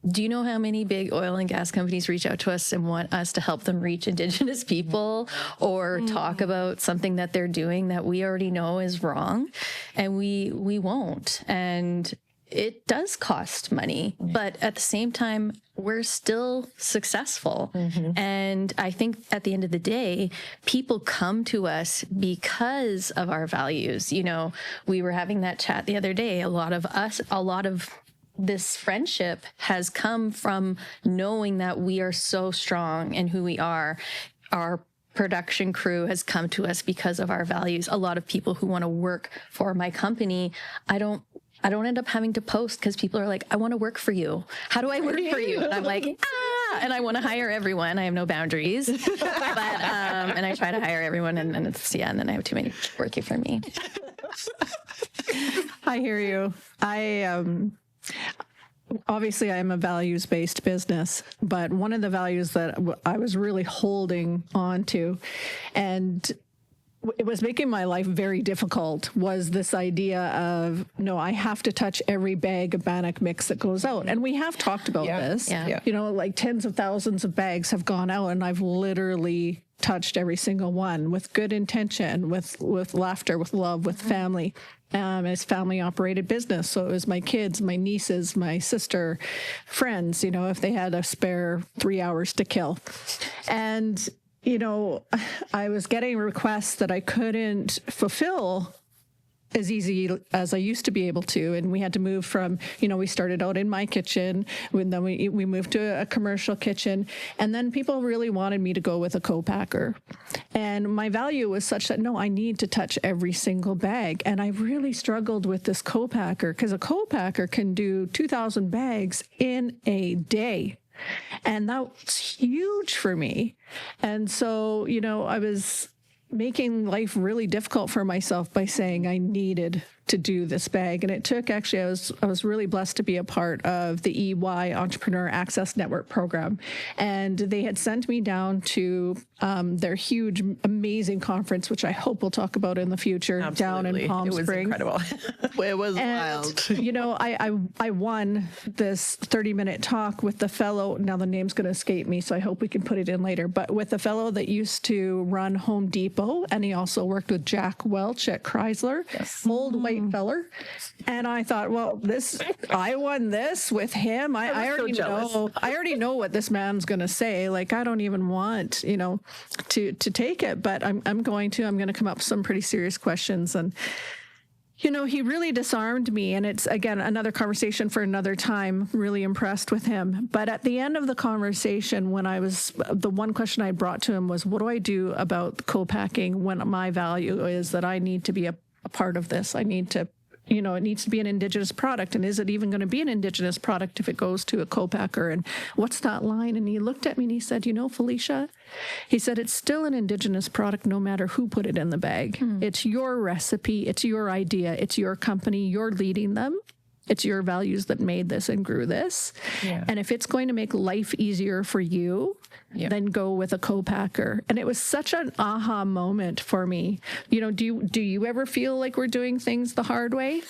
do you know how many big oil and gas companies reach out to us and want us to help them reach Indigenous people or talk about something that they're doing that we already know is wrong? And we won't. And it does cost money, but at the same time, we're still successful. Mm-hmm. And I think at the end of the day, people come to us because of our values. We were having that chat the other day. A lot of this friendship has come from knowing that we are so strong in who we are. Our production crew has come to us because of our values. A lot of people who want to work for my company, I don't end up having to post because people are like, I want to work for you. How do I work for you? And I'm like, and I want to hire everyone. I have no boundaries, and I try to hire everyone, and then I have too many people working for me. I hear you. Obviously, I'm a values-based business, but one of the values that I was really holding on to, and it was making my life very difficult, was this idea of, no, I have to touch every bag of Bannock mix that goes out. And we have talked about this. Yeah. You know, like tens of thousands of bags have gone out, and I've literally touched every single one with good intention, with laughter, with love, with family. It's family operated business. So it was my kids, my nieces, my sister, friends, you know, if they had a spare 3 hours to kill. And, you know, I was getting requests that I couldn't fulfill as easy as I used to be able to. And we had to move from, you know, we started out in my kitchen, and then we moved to a commercial kitchen. And then people really wanted me to go with a co-packer. And my value was such that, no, I need to touch every single bag. And I really struggled with this co-packer, because a co-packer can do 2,000 bags in a day. And that's huge for me. And so, you know, I was making life really difficult for myself by saying I needed to do this bag. And it took, actually, I was really blessed to be a part of the EY Entrepreneur Access Network program. And they had sent me down to their huge, amazing conference, which I hope we'll talk about in the future, down in Palm Springs. It was incredible. It was wild. You know, I won this 30-minute talk with the fellow, now the name's going to escape me, so I hope we can put it in later, but with the fellow that used to run Home Depot, and he also worked with Jack Welch at Chrysler, old white feller. And I thought, well, I won this with him. I already know what this man's going to say. Like, I don't even want, you know, to take it, but I'm going to come up with some pretty serious questions. And, you know, he really disarmed me. And it's, again, another conversation for another time. Really impressed with him. But at the end of the conversation, the one question I brought to him was, what do I do about co-packing when my value is that I need to be a part of this? I need to, you know, it needs to be an Indigenous product. And is it even going to be an Indigenous product if it goes to a co-packer? And what's that line? And he looked at me and he said, you know, Felicia, he said, it's still an Indigenous product no matter who put it in the bag. It's your recipe. It's your idea. It's your company. You're leading them. It's your values that made this and grew this. Yeah. And if it's going to make life easier for you, then go with a co-packer. And it was such an aha moment for me. You know, do you ever feel like we're doing things the hard way?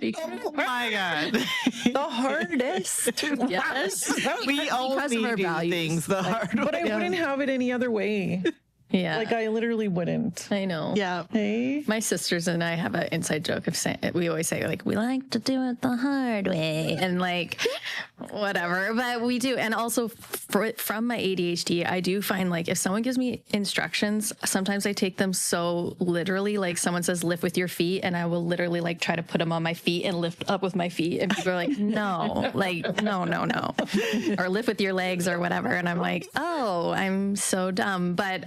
Oh my God. The hardest. Yes. We only do things the hard way. But I wouldn't have it any other way. Yeah. Like, I literally wouldn't. I know. Yeah. Hey. My sisters and I have an inside joke of saying, we always say, like, we like to do it the hard way, and like, whatever, but we do. And also from my ADHD, I do find, like, if someone gives me instructions, sometimes I take them so literally. Like, someone says, lift with your feet, and I will literally, like, try to put them on my feet and lift up with my feet. And people are like, no, like, no. Or lift with your legs or whatever. And I'm like, oh, I'm so dumb. But,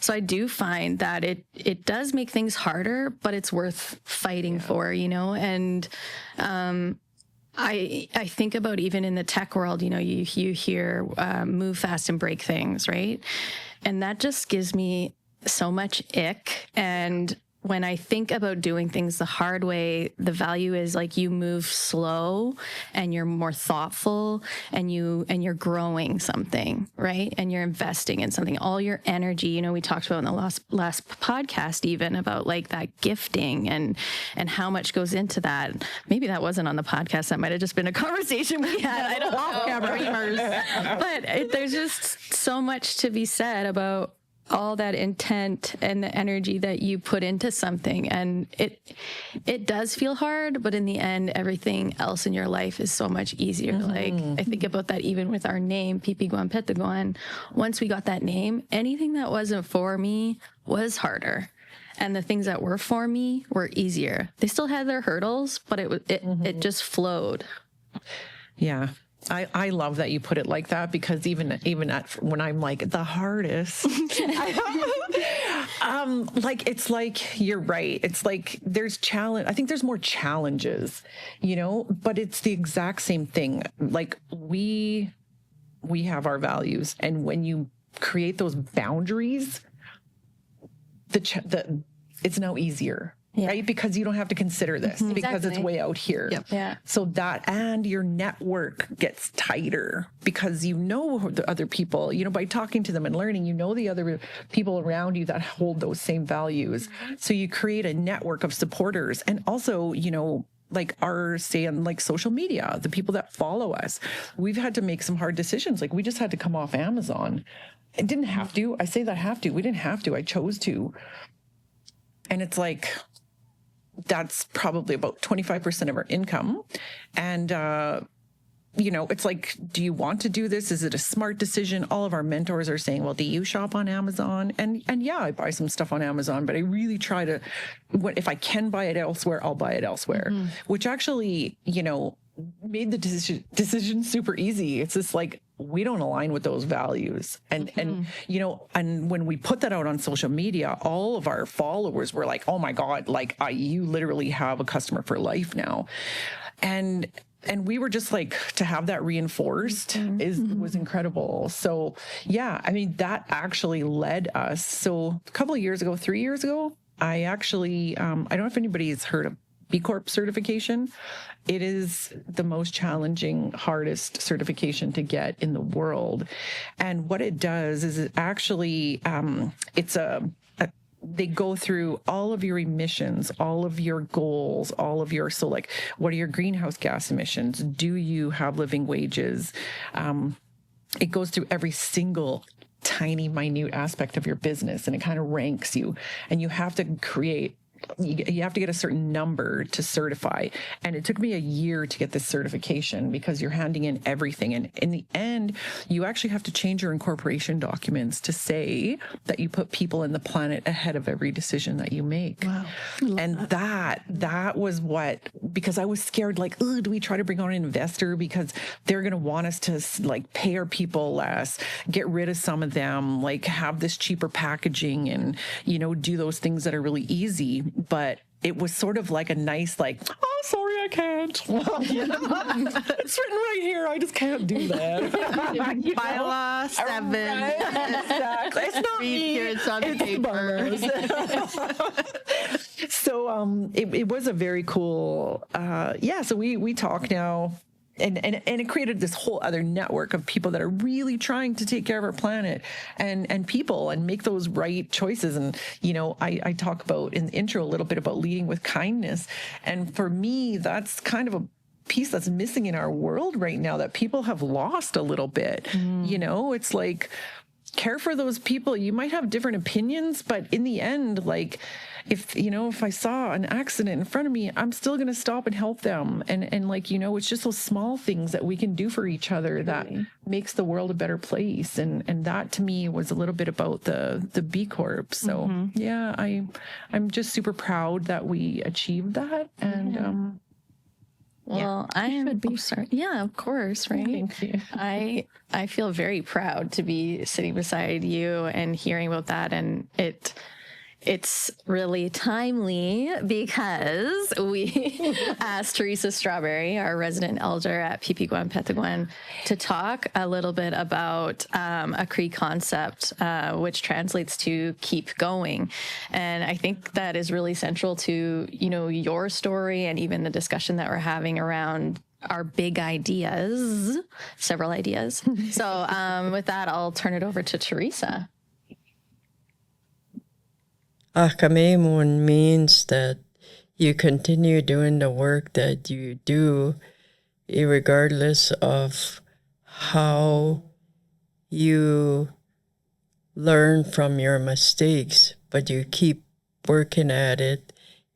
so I do find that it does make things harder, but it's worth fighting for, you know. And I think about, even in the tech world, you know, you hear move fast and break things, right? And that just gives me so much ick. And when I think about doing things the hard way, the value is, like, you move slow and you're more thoughtful, and you're growing something, right? And you're investing in something. All your energy, you know, we talked about in the last podcast even about, like, that gifting and how much goes into that. Maybe that wasn't on the podcast. That might have just been a conversation we had. I don't know. But there's just so much to be said about all that intent and the energy that you put into something. And it does feel hard, but in the end, everything else in your life is so much easier. Like, I think about that even with our name, Pipi Guan Petaguan. Once we got that name, anything that wasn't for me was harder. And the things that were for me were easier. They still had their hurdles, but it just flowed. Yeah. I love that you put it like that, because even at when I'm like the hardest, like it's like you're right. It's like there's challenge. I think there's more challenges, but it's the exact same thing. Like we have our values, and when you create those boundaries, it's now easier. Yeah. Right? Because you don't have to consider this because it's way out here. Yep. Yeah. So and your network gets tighter because the other people, by talking to them and learning, the other people around you that hold those same values. So you create a network of supporters, and also, like say on like social media, the people that follow us, we've had to make some hard decisions. Like we just had to come off Amazon. I didn't have to. I say that have to. We didn't have to. I chose to. And it's like, that's probably about 25% of our income. And, it's like, do you want to do this? Is it a smart decision? All of our mentors are saying, well, do you shop on Amazon? And yeah, I buy some stuff on Amazon, but I really try to, if I can buy it elsewhere, I'll buy it elsewhere, which actually, made the decision super easy. It's just like, we don't align with those values. And when we put that out on social media, all of our followers were like, oh my God, like you literally have a customer for life now. And we were just like, to have that reinforced was incredible. So yeah, I mean, that actually led us. So a couple of years ago, 3 years ago, I actually, I don't know if anybody's heard of B Corp certification. It is the most challenging, hardest certification to get in the world. And what it does is it actually, they go through all of your emissions, all of your goals, so like, what are your greenhouse gas emissions? Do you have living wages? It goes through every single tiny, minute aspect of your business, and it kind of ranks you, and you have to you have to get a certain number to certify. And it took me a year to get this certification, because you're handing in everything. And in the end, you actually have to change your incorporation documents to say that you put people and the planet ahead of every decision that you make. Wow. And that was because I was scared, like, oh, do we try to bring on an investor because they're going to want us to like pay our people less, get rid of some of them, like have this cheaper packaging and, do those things that are really easy. But it was sort of like a nice, like, oh, sorry, I can't. It's written right here. I just can't do that. Bylaw 7. Exactly. It's not me. It's on paper. So it was a very cool, so we talk now. And it created this whole other network of people that are really trying to take care of our planet and people and make those right choices. And, I talk about in the intro a little bit about leading with kindness. And for me, that's kind of a piece that's missing in our world right now that people have lost a little bit. It's like, care for those people. You might have different opinions, but in the end, like, if I saw an accident in front of me, I'm still going to stop and help them. And like, it's just those small things that we can do for each other that makes the world a better place. And that to me was a little bit about the B Corp. So yeah, I'm just super proud that we achieved that. And, Well, I am. Oh, sorry. Yeah, of course, right? Thank you. I feel very proud to be sitting beside you and hearing about that, and it's really timely because we asked Teresa Strawberry, our resident elder at Pipiguan Petiguan, to talk a little bit about a Cree concept, which translates to keep going. And I think that is really central to, your story and even the discussion that we're having around our big ideas, several ideas. So with that, I'll turn it over to Teresa. Akamemun means that you continue doing the work that you do, regardless of how you learn from your mistakes, but you keep working at it.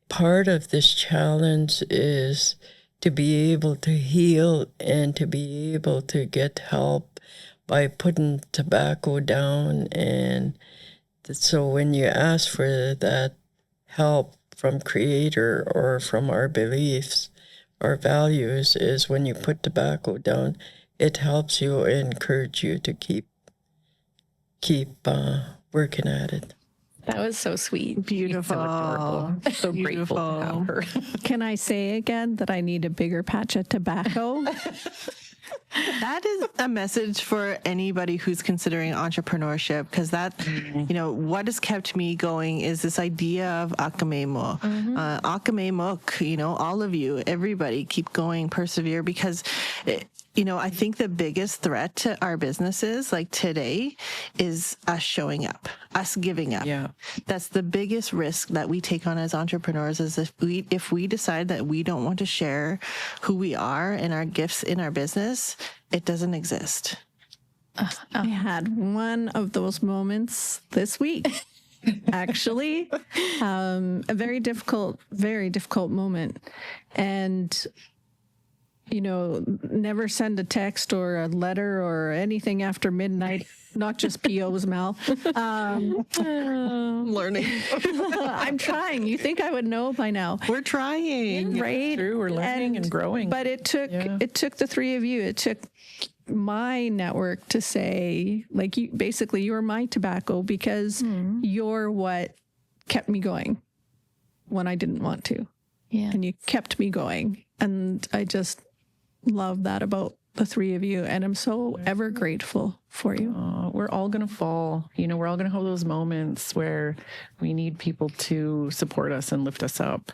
Part of this challenge is to be able to heal and to be able to get help by putting tobacco down. And so when you ask for that help from Creator or from our beliefs, our values is when you put tobacco down, it helps you, encourage you to keep working at it. That was so sweet. Beautiful. So adorable. So grateful to have her. Can I say again that I need a bigger patch of tobacco? That is a message for anybody who's considering entrepreneurship, because that, what has kept me going is this idea of akamemo. Akamemok, all of you, everybody, keep going, persevere, because I think the biggest threat to our businesses like today is us showing up, us giving up. Yeah. That's the biggest risk that we take on as entrepreneurs, is if we decide that we don't want to share who we are and our gifts in our business, it doesn't exist. I had one of those moments this week, actually, a very difficult moment. And never send a text or a letter or anything after midnight, not just PO's, Mel. Learning. I'm trying. You think I would know by now. We're trying. Right? True, we're learning and growing. But it took the three of you. It took my network to say, like, you were my tobacco, because you're what kept me going when I didn't want to. Yeah. And you kept me going. And I just love that about the three of you. And I'm so ever grateful for you. We're all going to fall. We're all going to have those moments where we need people to support us and lift us up.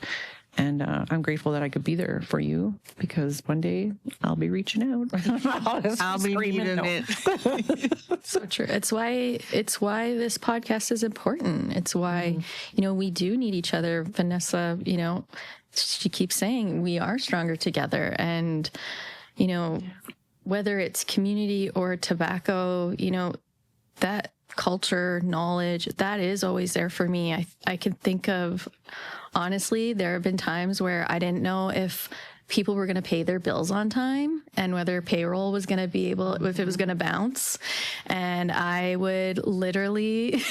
And I'm grateful that I could be there for you, because one day I'll be reaching out. I'll be needing it. So true. It's why this podcast is important. It's why, we do need each other. Vanessa, she keeps saying we are stronger together. And, whether it's community or tobacco, that culture, knowledge, that is always there for me. I can think of, honestly, there have been times where I didn't know if people were going to pay their bills on time and whether payroll was going to be if it was going to bounce. And I would literally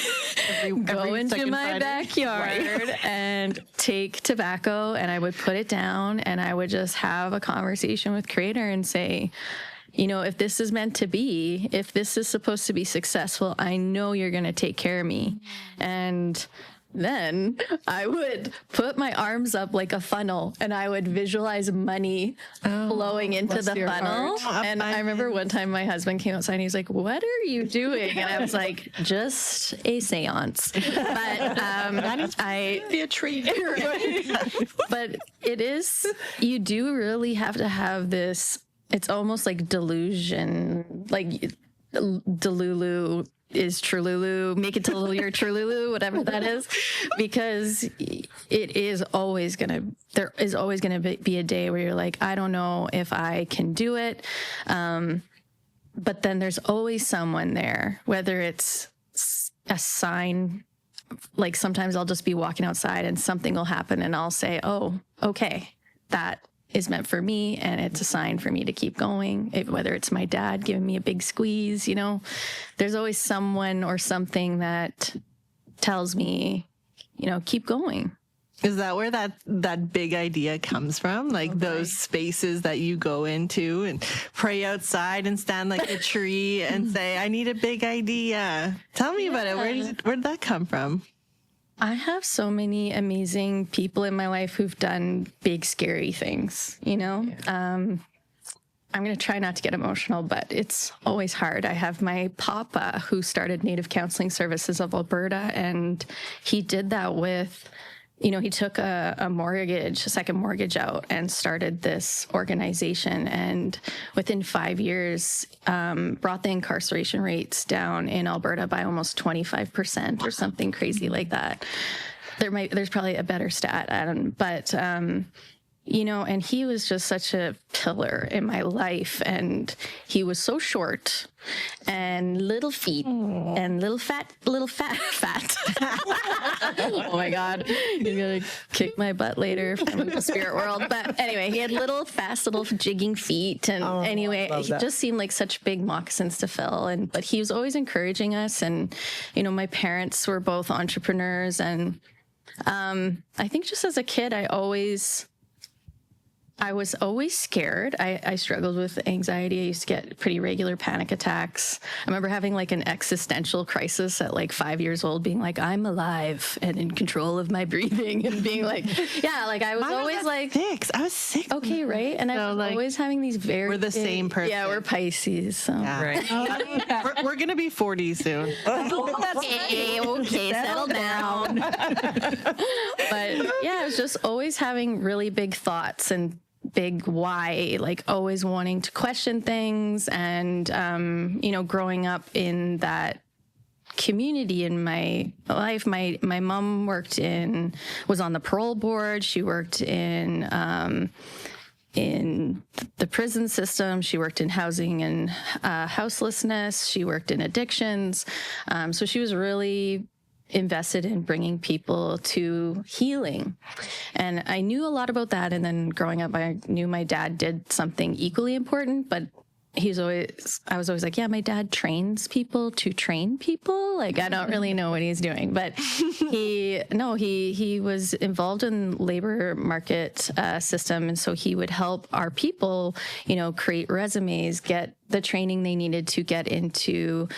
go into my backyard and take tobacco, and I would put it down, and I would just have a conversation with Creator and say, if this is meant to be, if this is supposed to be successful, I know you're going to take care of me. And then I would put my arms up like a funnel, and I would visualize money flowing into the funnel. And I remember one time my husband came outside and he's like, "What are you doing?" And I was like, "Just a seance." But Be a treat. but it is, you do really have to have this, it's almost like delusion, like Delulu is Trululu, make it till you're Trululu, whatever that is, because it is always there is always gonna be a day where you're like, I don't know if I can do it. But then there's always someone there, whether it's a sign, like sometimes I'll just be walking outside and something will happen and I'll say, oh, okay, that is meant for me, and it's a sign for me to keep going. Whether it's my dad giving me a big squeeze, there's always someone or something that tells me, keep going. Is that where that big idea comes from? Like those spaces that you go into and pray outside and stand like a tree and say, I need a big idea. Tell me about it. Where did that come from? I have so many amazing people in my life who've done big, scary things, I'm going to try not to get emotional, but it's always hard. I have my papa who started Native Counseling Services of Alberta, and he did that with, he took a second mortgage out and started this organization. And within 5 years, brought the incarceration rates down in Alberta by almost 25% or something crazy like that. There's probably a better stat, but and he was just such a pillar in my life, and he was so short and little feet and little fat. Oh my God, he's gonna kick my butt later from the spirit world. But anyway, he had little jigging feet, and anyway, he just seemed like such big moccasins to fill. But he was always encouraging us, and my parents were both entrepreneurs, and I think just as a kid, I always I was always scared. I struggled with anxiety. I used to get pretty regular panic attacks. I remember having like an existential crisis at like 5 years old, being like, I'm alive and in control of my breathing, and being like, yeah, like I was always like 6. I was 6. okay, right? And I was like, always having these very we're the same person. Yeah, we're Pisces. So. Yeah. Right. We're gonna be 40 soon. Okay, settle down. But yeah, I was just always having really big thoughts and big why, like always wanting to question things. And, growing up in that community in my life, my mom was on the parole board. She worked in the prison system. She worked in housing and houselessness. She worked in addictions. So she was really invested in bringing people to healing. And I knew a lot about that. And then growing up, I knew my dad did something equally important, but I was always like, yeah, my dad trains people to train people. Like, I don't really know what he's doing, but he was involved in labor market system. And so he would help our people, create resumes, get the training they needed to get into,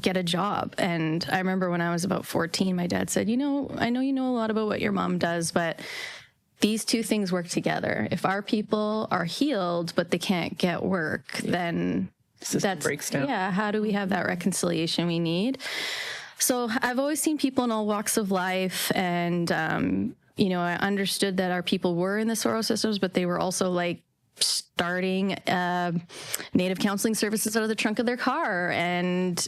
get a job. And I remember when I was about 14, my dad said, I know you know a lot about what your mom does, but these two things work together. If our people are healed, but they can't get work, then System breaks down. Yeah, how do we have that reconciliation we need? So I've always seen people in all walks of life, and, I understood that our people were in the Soros systems, but they were also like starting Native counseling services out of the trunk of their car and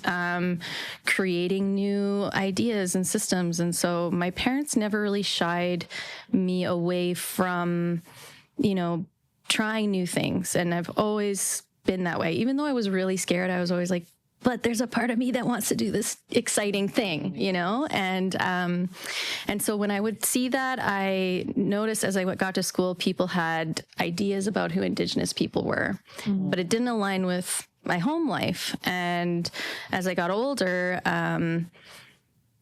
creating new ideas and systems. And so my parents never really shied me away from, trying new things. And I've always been that way. Even though I was really scared, I was always like, but there's a part of me that wants to do this exciting thing, And so when I would see that, I noticed as I got to school, people had ideas about who Indigenous people were, but it didn't align with my home life. And as I got older,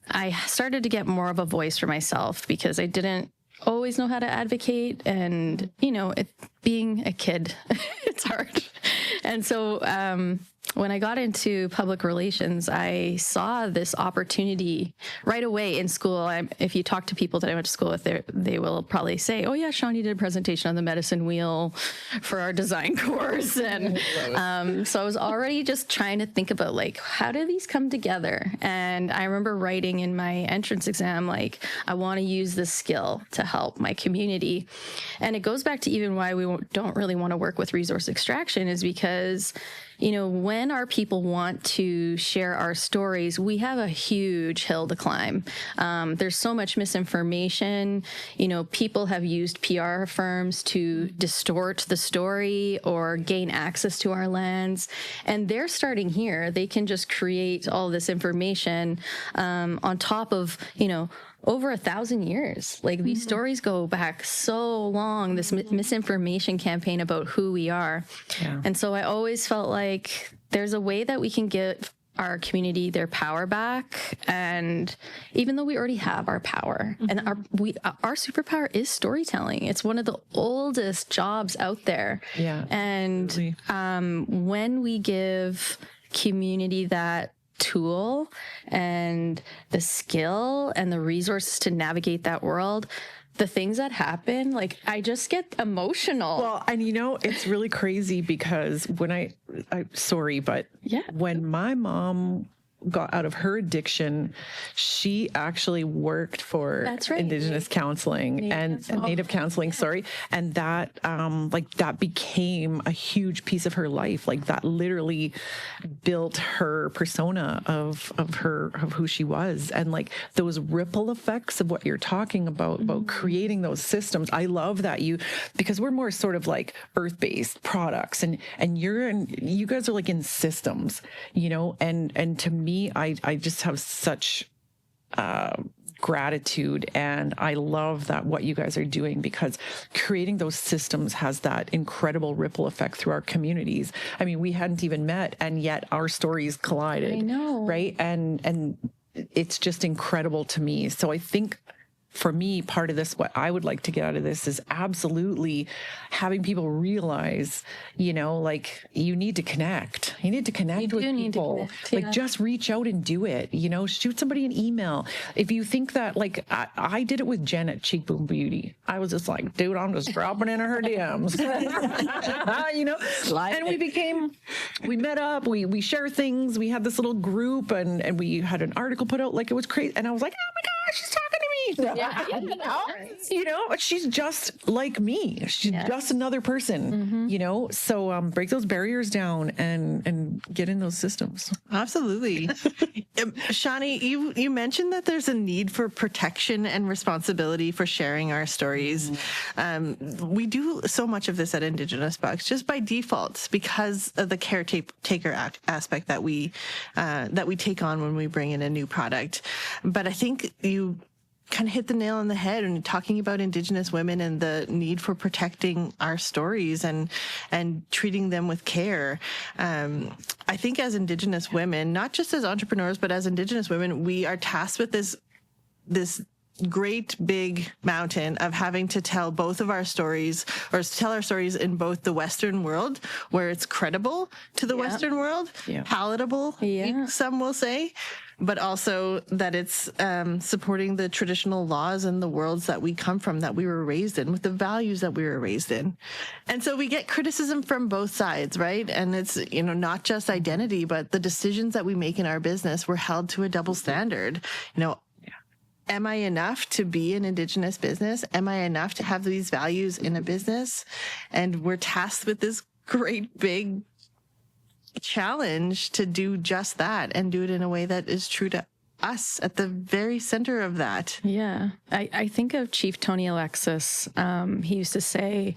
I started to get more of a voice for myself because I didn't always know how to advocate. And, being a kid, it's hard. And so, when I got into public relations, I saw this opportunity right away in school. If you talk to people that I went to school with, they will probably say, oh yeah, Shawnee did a presentation on the medicine wheel for our design course. And so I was already just trying to think about like, how do these come together? And I remember writing in my entrance exam, like, I want to use this skill to help my community. And it goes back to even why we don't really want to work with resource extraction is because when our people want to share our stories, we have a huge hill to climb. There's so much misinformation. People have used PR firms to distort the story or gain access to our lands. And they're starting here. They can just create all this information on top of, over 1,000 years. Like these stories go back so long, this misinformation campaign about who we are. Yeah. And so I always felt like there's a way that we can give our community their power back. And even though we already have our power and our superpower is storytelling. It's one of the oldest jobs out there. Yeah. And when we give community that tool and the skill and the resources to navigate that world, the things that happen, like I just get emotional. Well, and it's really crazy because when when my mom got out of her addiction, she actually worked for Indigenous counseling and Native counseling, and that that became a huge piece of her life. Like that literally built her persona of who she was, and like those ripple effects of what you're talking about creating those systems. I love that because we're more sort of like earth-based products, and you guys are like in systems, and to me, I just have such gratitude, and I love that what you guys are doing, because creating those systems has that incredible ripple effect through our communities. I mean, we hadn't even met, and yet our stories collided. I know, right? And it's just incredible to me. So I think for me, part of this, what I would like to get out of this is absolutely having people realize, like you need to connect. You need to connect with people. Like just reach out and do it. Shoot somebody an email. If you think that, like I did it with Jen at Cheek Boom Beauty. I was just like, dude, I'm just dropping in her DMs. And we met up. We share things. We had this little group, and we had an article put out. Like it was crazy. And I was like, oh my gosh, she's talking to me. She's just like me. She's just another person, so break those barriers down and get in those systems. Absolutely. Shani, you mentioned that there's a need for protection and responsibility for sharing our stories. We do so much of this at Indigenous Bucks just by default because of the caretaker aspect that we take on when we bring in a new product. But I think you kind of hit the nail on the head and talking about Indigenous women and the need for protecting our stories and treating them with care. I think as Indigenous women, not just as entrepreneurs, but as Indigenous women, we are tasked with this great big mountain of having to tell both of our stories, or tell our stories in both the Western world, where it's credible to the Western world, palatable, some will say, but also that it's supporting the traditional laws and the worlds that we come from, that we were raised in, with the values that we were raised in. And so we get criticism from both sides, right? And it's, not just identity, but the decisions that we make in our business, we're held to a double standard. Am I enough to be an Indigenous business? Am I enough to have these values in a business? And we're tasked with this great big challenge to do just that and do it in a way that is true to us at the very center of that. Yeah. I think of Chief Tony Alexis. He used to say,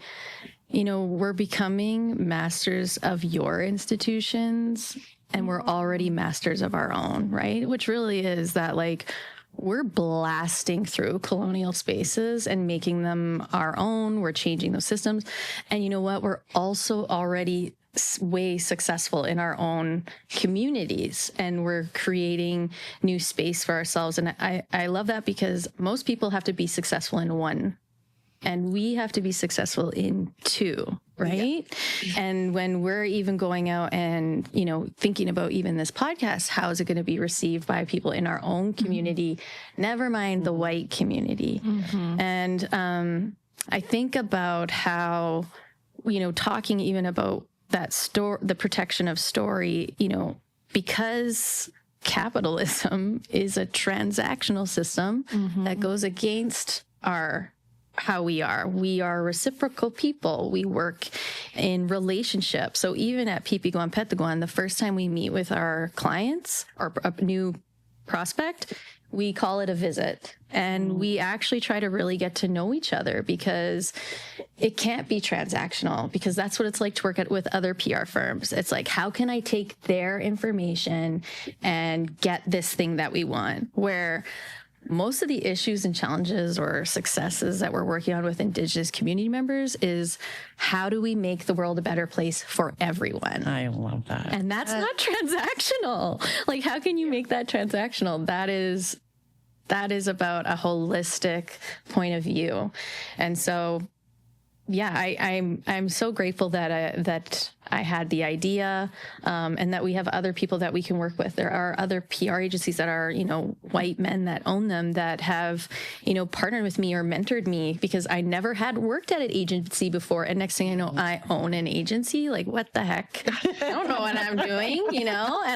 we're becoming masters of your institutions and we're already masters of our own, right? Which really is that, like, we're blasting through colonial spaces and making them our own. We're changing those systems. And you know what? We're also already way successful in our own communities, and we're creating new space for ourselves. And I love that, because most people have to be successful in one, and we have to be successful in two, right? Yeah. And when we're even going out and, thinking about even this podcast, how is it going to be received by people in our own community, never mind the white community. And I think about how, talking even about that the protection of story, because capitalism is a transactional system that goes against how we are. We are reciprocal people. We work in relationships. So even at Pipiguan Petiguan, the first time we meet with our clients or a new prospect, we call it a visit. And we actually try to really get to know each other, because it can't be transactional, because that's what it's like to work with other PR firms. It's like, how can I take their information and get this thing that we want? Where most of the issues and challenges or successes that we're working on with Indigenous community members is, how do we make the world a better place for everyone? I love that. And that's not transactional. Like, how can you make that transactional? That is about a holistic point of view. And so, yeah, I'm so grateful that I had the idea, and that we have other people that we can work with. There are other PR agencies that are, white men that own them, that have, partnered with me or mentored me, because I never had worked at an agency before. And next thing I know, I own an agency. Like, what the heck? I don't know what I'm doing, and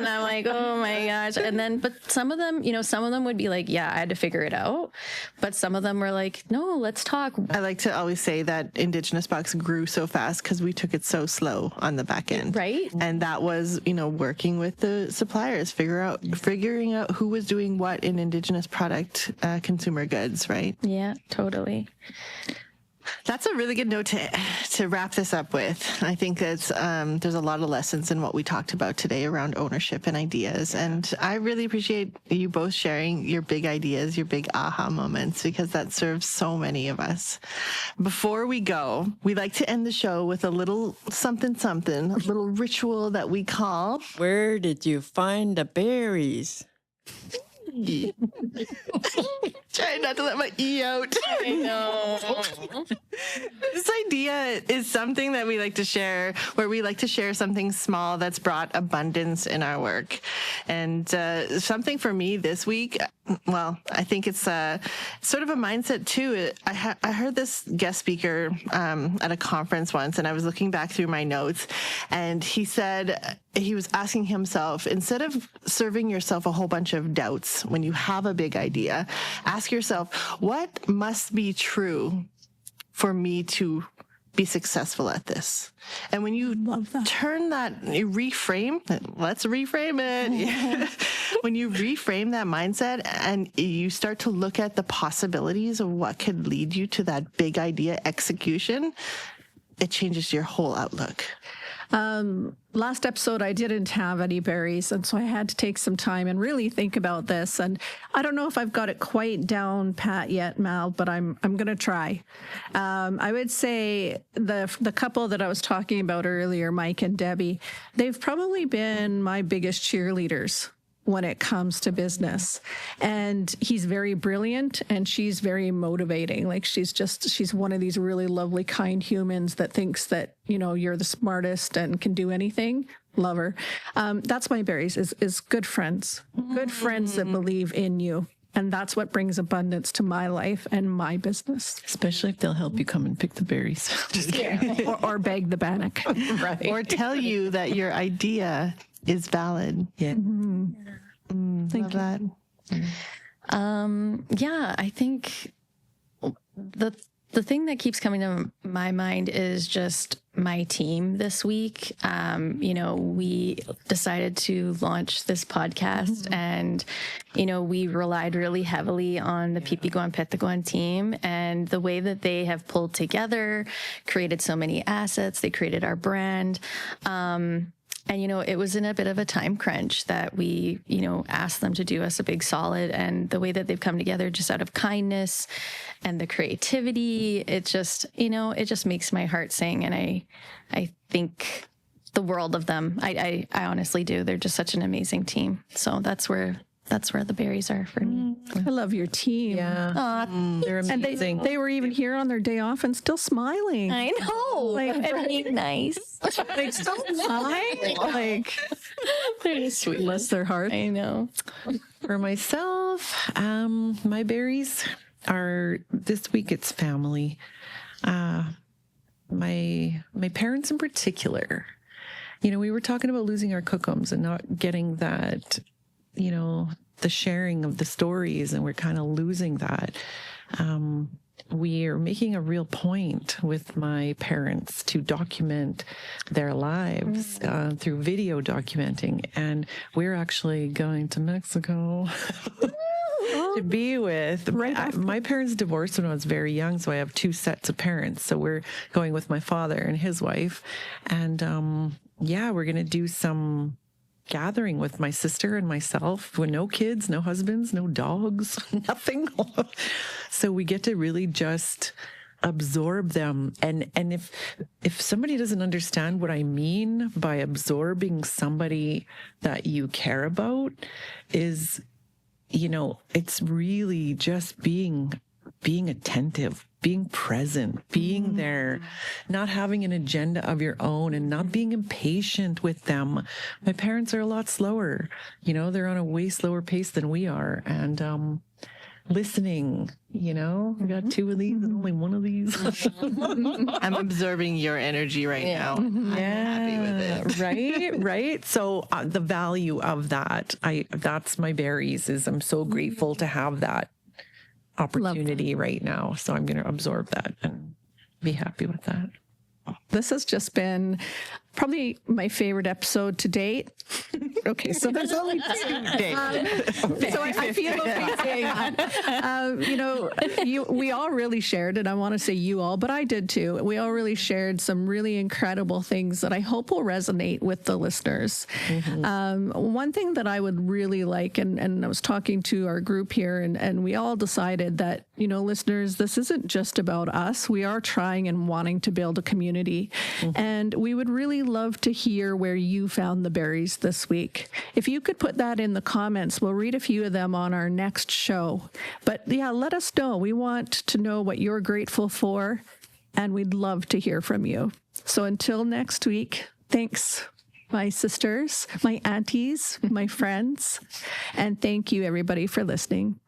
I'm like, oh my gosh. And then, but some of them, some of them would be like, yeah, I had to figure it out. But some of them were like, no, let's talk. I like to always say that Indigenous Bucks grew so fast because we took it so slow on the back end. Right. And that was, working with the suppliers, figuring out who was doing what in Indigenous product, consumer goods, right? Yeah, totally. That's a really good note to wrap this up with. I think it's there's a lot of lessons in what we talked about today around ownership and ideas. And I really appreciate you both sharing your big ideas, your big aha moments, because that serves so many of us. Before we go, we like to end the show with a little something, a little ritual that we call, Where did you find the berries? Trying not to let my E out. I know. This idea is something that we like to share, where we like to share something small that's brought abundance in our work. And something for me this week, well, I think it's sort of a mindset too. I heard this guest speaker at a conference once, and I was looking back through my notes, and he said he was asking himself, instead of serving yourself a whole bunch of doubts when you have a big idea, ask yourself, what must be true for me to be successful at this? And when you turn that, you reframe, let's reframe it. When you reframe that mindset and you start to look at the possibilities of what could lead you to that big idea execution, it changes your whole outlook. Last episode, I didn't have any berries, and so I had to take some time and really think about this. And I don't know if I've got it quite down pat yet, Mal, but I'm going to try. I would say the couple that I was talking about earlier, Mike and Debbie, they've probably been my biggest cheerleaders when it comes to business. And he's very brilliant and she's very motivating. Like she's one of these really lovely, kind humans that thinks that, you know, you're the smartest and can do anything. Love her. That's my berries is good friends that believe in you. And that's what brings abundance to my life and my business. Especially if they'll help you come and pick the berries. Just kidding. or beg the bannock. Right. Or tell you that your idea is valid. Yeah. Thank you. That. Yeah, I think the thing that keeps coming to my mind is just my team this week. You know, we decided to launch this podcast and, you know, we relied really heavily on the Pipiguan Petiguan team and the way that they have pulled together, created so many assets. They created our brand. And, you know, it was in a bit of a time crunch that we, you know, asked them to do us a big solid. And the way that they've come together just out of kindness and the creativity, it just, you know, it just makes my heart sing. And I think the world of them. I honestly do. They're just such an amazing team. So that's where the berries are for me. I love your team. Yeah. They're amazing. And they were even here on their day off and still smiling. I know. Like, I'm being nice. Like, so nice. Like, They're just sweet. bless their heart. I know. For myself, my berries are this week. It's family. My parents in particular. You know, we were talking about losing our cookums and not getting that, you know, the sharing of the stories, and we're kind of losing that. We are making a real point with my parents to document their lives through video documenting, and we're actually going to Mexico to be with. My parents divorced when I was very young, so I have two sets of parents. So we're going with my father and his wife, and we're going to do some gathering with my sister and myself with no kids, no husbands, no dogs, nothing. So we get to really just absorb them. And if somebody doesn't understand what I mean by absorbing somebody that you care about, is, you know, it's really just being attentive, being present, being there, not having an agenda of your own and not being impatient with them. My parents are a lot slower. You know, they're on a way slower pace than we are. And listening, you know, we got two of these and only one of these. I'm absorbing your energy right now. I'm happy with it. Right. So the value of that, that's my berries, is I'm so grateful to have that opportunity right now. So I'm going to absorb that and be happy with that. This has just been probably my favorite episode to date. Okay, so there's only two. So I feel okay saying that. You know, we all really shared, and I want to say you all, but I did too. We all really shared some really incredible things that I hope will resonate with the listeners. One thing that I would really like, and I was talking to our group here, and we all decided that, you know, listeners, this isn't just about us. We are trying and wanting to build a community. And we would really love to hear where you found the berries this week. week. If you could put that in the comments, we'll read a few of them on our next show. But yeah, let us know. We want to know what you're grateful for, and we'd love to hear from you. So until next week, thanks, my sisters, my aunties, my friends, and thank you, everybody, for listening.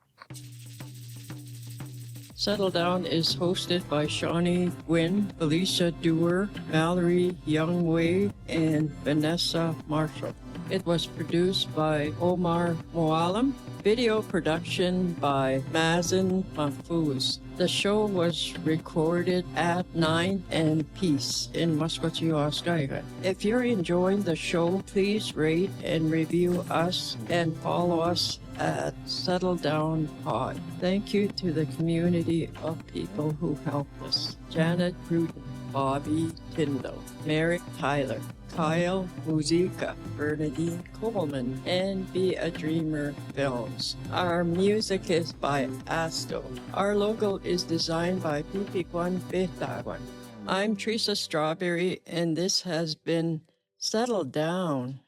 Settle Down is hosted by Shawnee Gwynn, Alicia Dewar, Mallory Youngway, and Vanessa Marshall. It was produced by Omar Moalim. Video production by Mazen Mahfouz. The show was recorded at 9 and Peace in Muscatine, Australia. If you're enjoying the show, please rate and review us and follow us at Settle Down Pod. Thank you to the community of people who helped us. Janet Bruton, Bobby Tyndall, Merrick Tyler, Kyle Muzika, Bernadine Coleman, and Be a Dreamer Films. Our music is by Asto. Our logo is designed by Pipikwan Betawan. I'm Teresa Strawberry, and this has been Settle Down.